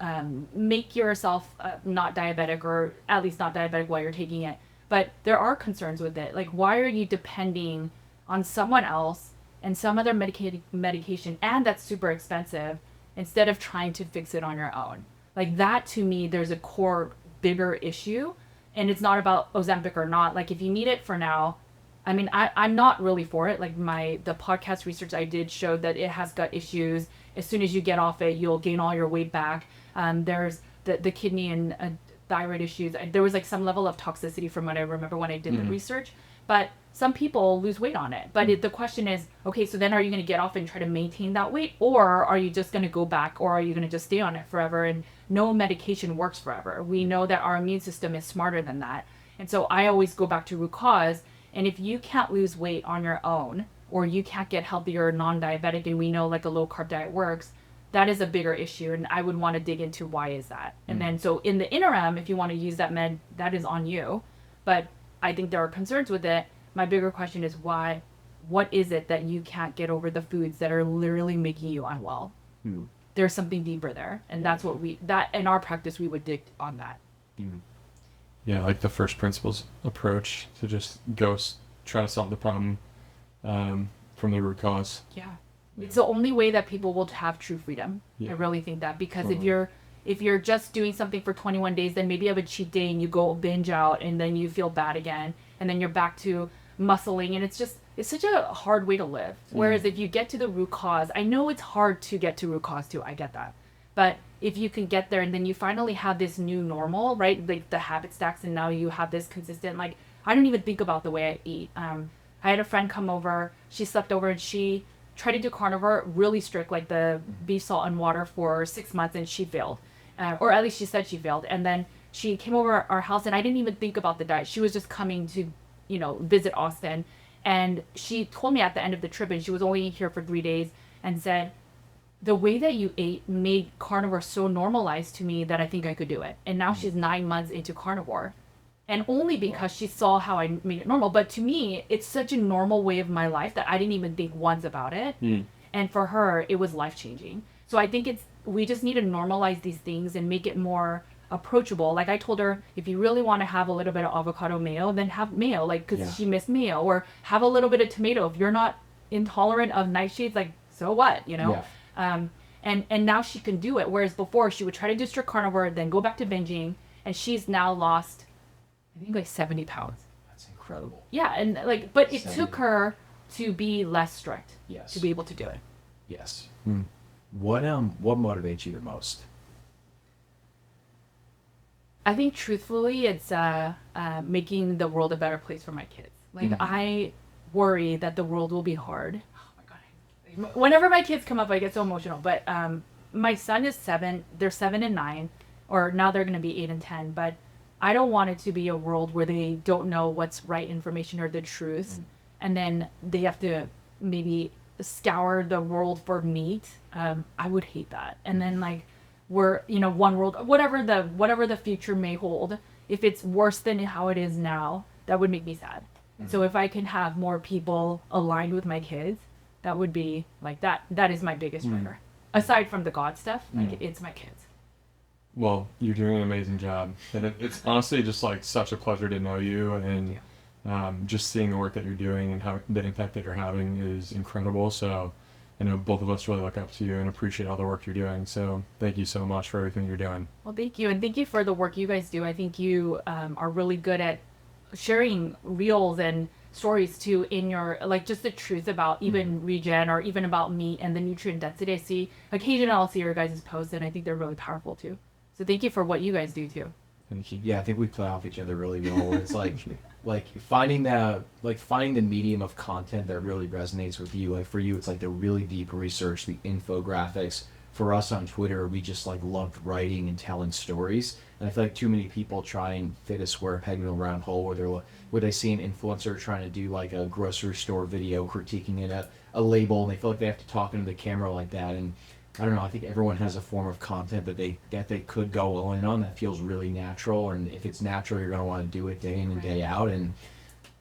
make yourself not diabetic, or at least not diabetic while you're taking it. But there are concerns with it. Like, why are you depending on someone else and some other medication, and that's super expensive, instead of trying to fix it on your own? Like that, to me, there's a core bigger issue, and it's not about Ozempic or not. Like if you need it for now, I mean, I'm not really for it. Like the podcast research I did showed that it has gut issues. As soon as you get off it, you'll gain all your weight back. There's the kidney and thyroid issues. There was like some level of toxicity from what I remember when I did the research. But some people lose weight on it. But the question is, okay, so then are you going to get off and try to maintain that weight? Or are you just going to go back? Or are you going to just stay on it forever? And no medication works forever. We know that our immune system is smarter than that. And so I always go back to root cause. And if you can't lose weight on your own, or you can't get healthier non-diabetic, and we know like a low-carb diet works, that is a bigger issue. And I would want to dig into why is that. And then so in the interim, if you want to use that med, that is on you. But I think there are concerns with it. My bigger question is why? What is it that you can't get over the foods that are literally making you unwell? There's something deeper there. And that's what that in our practice, we would dig on that. Yeah, like the first principles approach to just try to solve the problem from the root cause. Yeah. It's the only way that people will have true freedom. Yeah. I really think that, because if you're just doing something for 21 days, then maybe you have a cheat day and you go binge out and then you feel bad again, and then you're back to muscling, and it's such a hard way to live. Whereas if you get to the root cause, I know it's hard to get to root cause too, I get that. But if you can get there and then you finally have this new normal, right? Like the habit stacks, and now you have this consistent, like, I don't even think about the way I eat. I had a friend come over, she slept over, and she tried to do carnivore, really strict, like the beef, salt, and water for 6 months, and she failed. Or at least she said she failed. And then she came over our house, and I didn't even think about the diet. She was just coming to, visit Austin. And she told me at the end of the trip, and she was only here for 3 days, and said, the way that you ate made carnivore so normalized to me that I think I could do it. And now she's 9 months into carnivore. And only because she saw how I made it normal. But to me, it's such a normal way of my life that I didn't even think once about it. And for her, it was life-changing. So I think we just need to normalize these things and make it more approachable. Like I told her, if you really want to have a little bit of avocado mayo, then have mayo, like, because she missed mayo. Or have a little bit of tomato. If you're not intolerant of nightshades, like, so what, Yeah. And now she can do it. Whereas before she would try to do strict carnivore, then go back to binging, and she's now lost, I think, like 70 pounds. That's incredible. Yeah, and but it 70. took her to be less strict. Yes. To be able to do it. Yes. What motivates you the most? I think truthfully, it's making the world a better place for my kids. Like I worry that the world will be hard. Whenever my kids come up, I get so emotional. But my son is 7. They're 7 and 9, or now they're going to be 8 and 10. But I don't want it to be a world where they don't know what's right information or the truth, and then they have to maybe scour the world for meat. I would hate that. And then we're one world, whatever the future may hold. If it's worse than how it is now, that would make me sad. So if I can have more people aligned with my kids, that would be like that. That is my biggest trigger. Aside from the God stuff, it's my kids. Well, you're doing an amazing job, and it's honestly just such a pleasure to know you, and just seeing the work that you're doing and how the impact that you're having is incredible. So I know both of us really look up to you and appreciate all the work you're doing. So thank you so much for everything you're doing. Well, thank you, and thank you for the work you guys do. I think you are really good at sharing reels and stories too, in your just the truth about even regen, or even about meat and the nutrient density. I see occasionally I'll see your guys' posts, and I think they're really powerful too. So thank you for what you guys do too. Thank you. Yeah, I think we play off each other really well. It's finding the medium of content that really resonates with you. Like for you, it's the really deep research, the infographics. For us on Twitter, we just loved writing and telling stories. And I feel like too many people try and fit a square peg in a round hole, where they see an influencer trying to do a grocery store video critiquing a label, and they feel like they have to talk into the camera like that. And I don't know, I think everyone has a form of content that they could go all in on that feels really natural, and if it's natural, you're going to want to do it day in and day out. And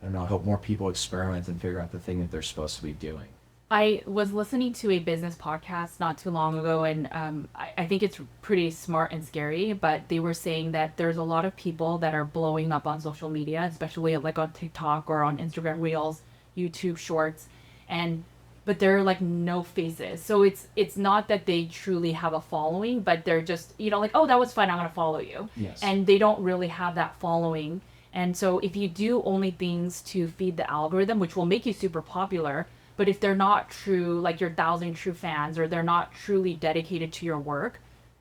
I don't know, I hope more people experiment and figure out the thing that they're supposed to be doing. I was listening to a business podcast not too long ago, and I think it's pretty smart and scary, but they were saying that there's a lot of people that are blowing up on social media, especially like on TikTok or on Instagram Reels, YouTube Shorts, and but they're like no faces. So it's not that they truly have a following, but they're just, like, oh, that was fun, I'm gonna follow you. Yes. And they don't really have that following. And so if you do only things to feed the algorithm, which will make you super popular, but if they're not true, like your 1,000 true fans, or they're not truly dedicated to your work,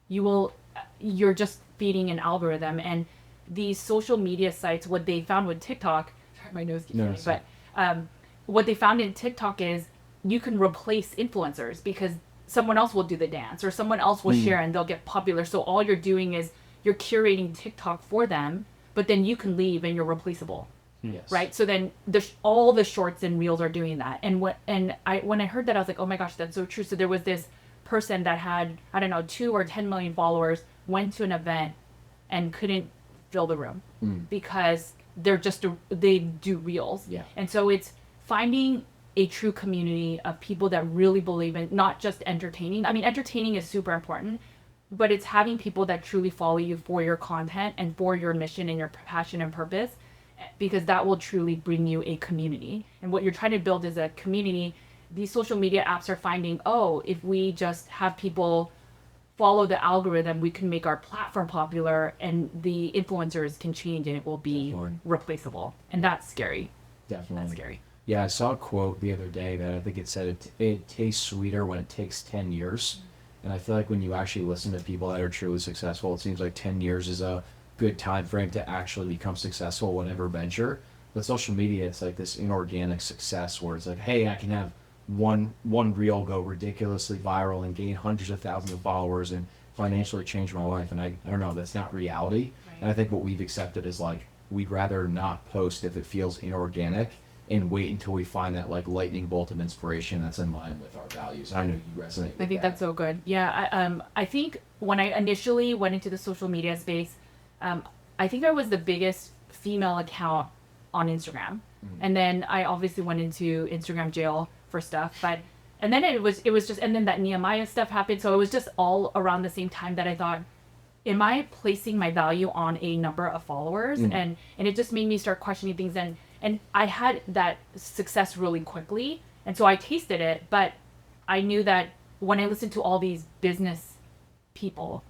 you're just feeding an algorithm. And these social media sites, what they found with TikTok, sorry, my nose keeps running, but what they found in TikTok is you can replace influencers because someone else will do the dance or someone else will share and they'll get popular. So all you're doing is you're curating TikTok for them, but then you can leave and you're replaceable. Yes. Right. So then all the shorts and reels are doing that. And when I heard that, I was like, oh my gosh, that's so true. So there was this person that had, I don't know, 2 or 10 million followers, went to an event and couldn't fill the room because they do reels. Yeah. And so it's finding a true community of people that really believe in not just entertaining. I mean, entertaining is super important, but it's having people that truly follow you for your content and for your mission and your passion and purpose, because that will truly bring you a community. And what you're trying to build is a community. These social media apps are finding, oh, if we just have people follow the algorithm, we can make our platform popular and the influencers can change and it will be replaceable. And that's scary. Definitely. That's scary. Yeah, I saw a quote the other day that I think it said it tastes sweeter when it takes 10 years. And I feel like when you actually listen to people that are truly successful, it seems like 10 years is a good time frame to actually become successful in whatever venture. But social media, it's like this inorganic success where it's like, hey, I can have one reel go ridiculously viral and gain hundreds of thousands of followers and financially change my life. And I don't know, that's not reality. Right. And I think what we've accepted is like, we'd rather not post if it feels inorganic and wait until we find that like lightning bolt of inspiration that's in line with our values. I know you resonate with I think that's so good. Yeah. I think when I initially went into the social media space, I think I was the biggest female account on Instagram. And then I obviously went into Instagram jail for stuff, and then it was just, and then that Nehemiah stuff happened. So it was just all around the same time that I thought, am I placing my value on a number of followers? And it just made me start questioning things. And I had that success really quickly. And so I tasted it, but I knew that when I listened to all these business people,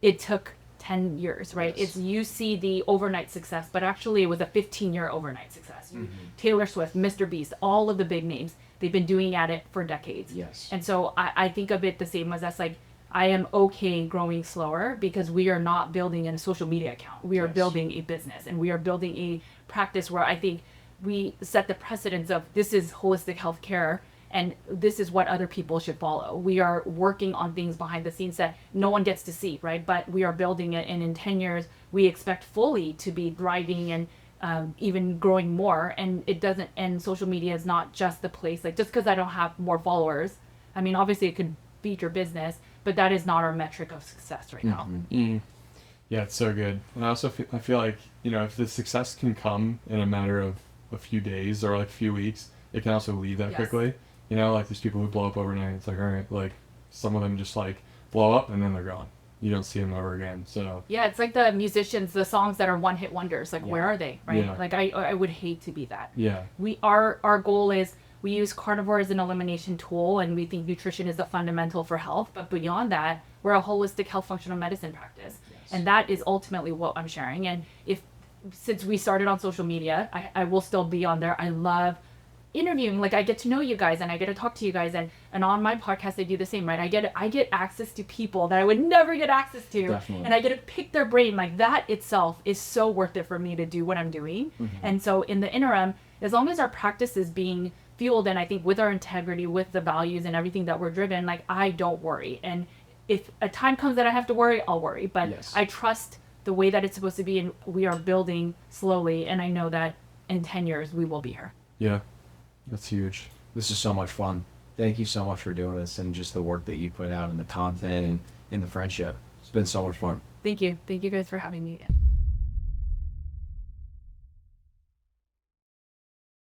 it took 10 years, right? Yes. It's, you see the overnight success, but actually it was a 15-year overnight success. Taylor Swift, Mr. Beast, all of the big names, they've been doing at it for decades. Yes. And so I think of it the same as that's like, I am okay growing slower because we are not building a social media account. We are building a business and we are building a practice where I think we set the precedence of this is holistic healthcare and this is what other people should follow. We are working on things behind the scenes that no one gets to see, right? But we are building it, and in 10 years, we expect fully to be thriving and even growing more. And it doesn't, and social media is not just the place, like just because I don't have more followers, I mean, obviously it could feed your business, but that is not our metric of success right now. Yeah, it's so good. And I also feel like, if the success can come in a matter of a few days or like a few weeks, it can also leave that quickly. Like these people who blow up overnight, it's like, all right, like some of them just like blow up and then they're gone. You don't see them ever again. So yeah, it's like the musicians, the songs that are one-hit wonders. Like, where are they, right? Yeah. Like I would hate to be that. yeah, Our goal is, we use carnivore as an elimination tool, and we think nutrition is the fundamental for health. But beyond that, we're a holistic health functional medicine practice. And that is ultimately what I'm sharing. And since we started on social media, I will still be on there. I love interviewing. Like, I get to know you guys and I get to talk to you guys, and on my podcast I do the same, right? I get access to people that I would never get access to. Definitely. And I get to pick their brain. Like, that itself is so worth it for me to do what I'm doing. And so in the interim, as long as our practice is being fueled, and I think with our integrity, with the values and everything that we're driven, like, I don't worry. And if a time comes that I have to worry, I'll worry. But I trust the way that it's supposed to be, and we are building slowly, and I know that in 10 years we will be here. yeah, that's huge. This is so much fun. Thank you so much for doing this and just the work that you put out and the content and the friendship. It's been so much fun. Thank you guys for having me.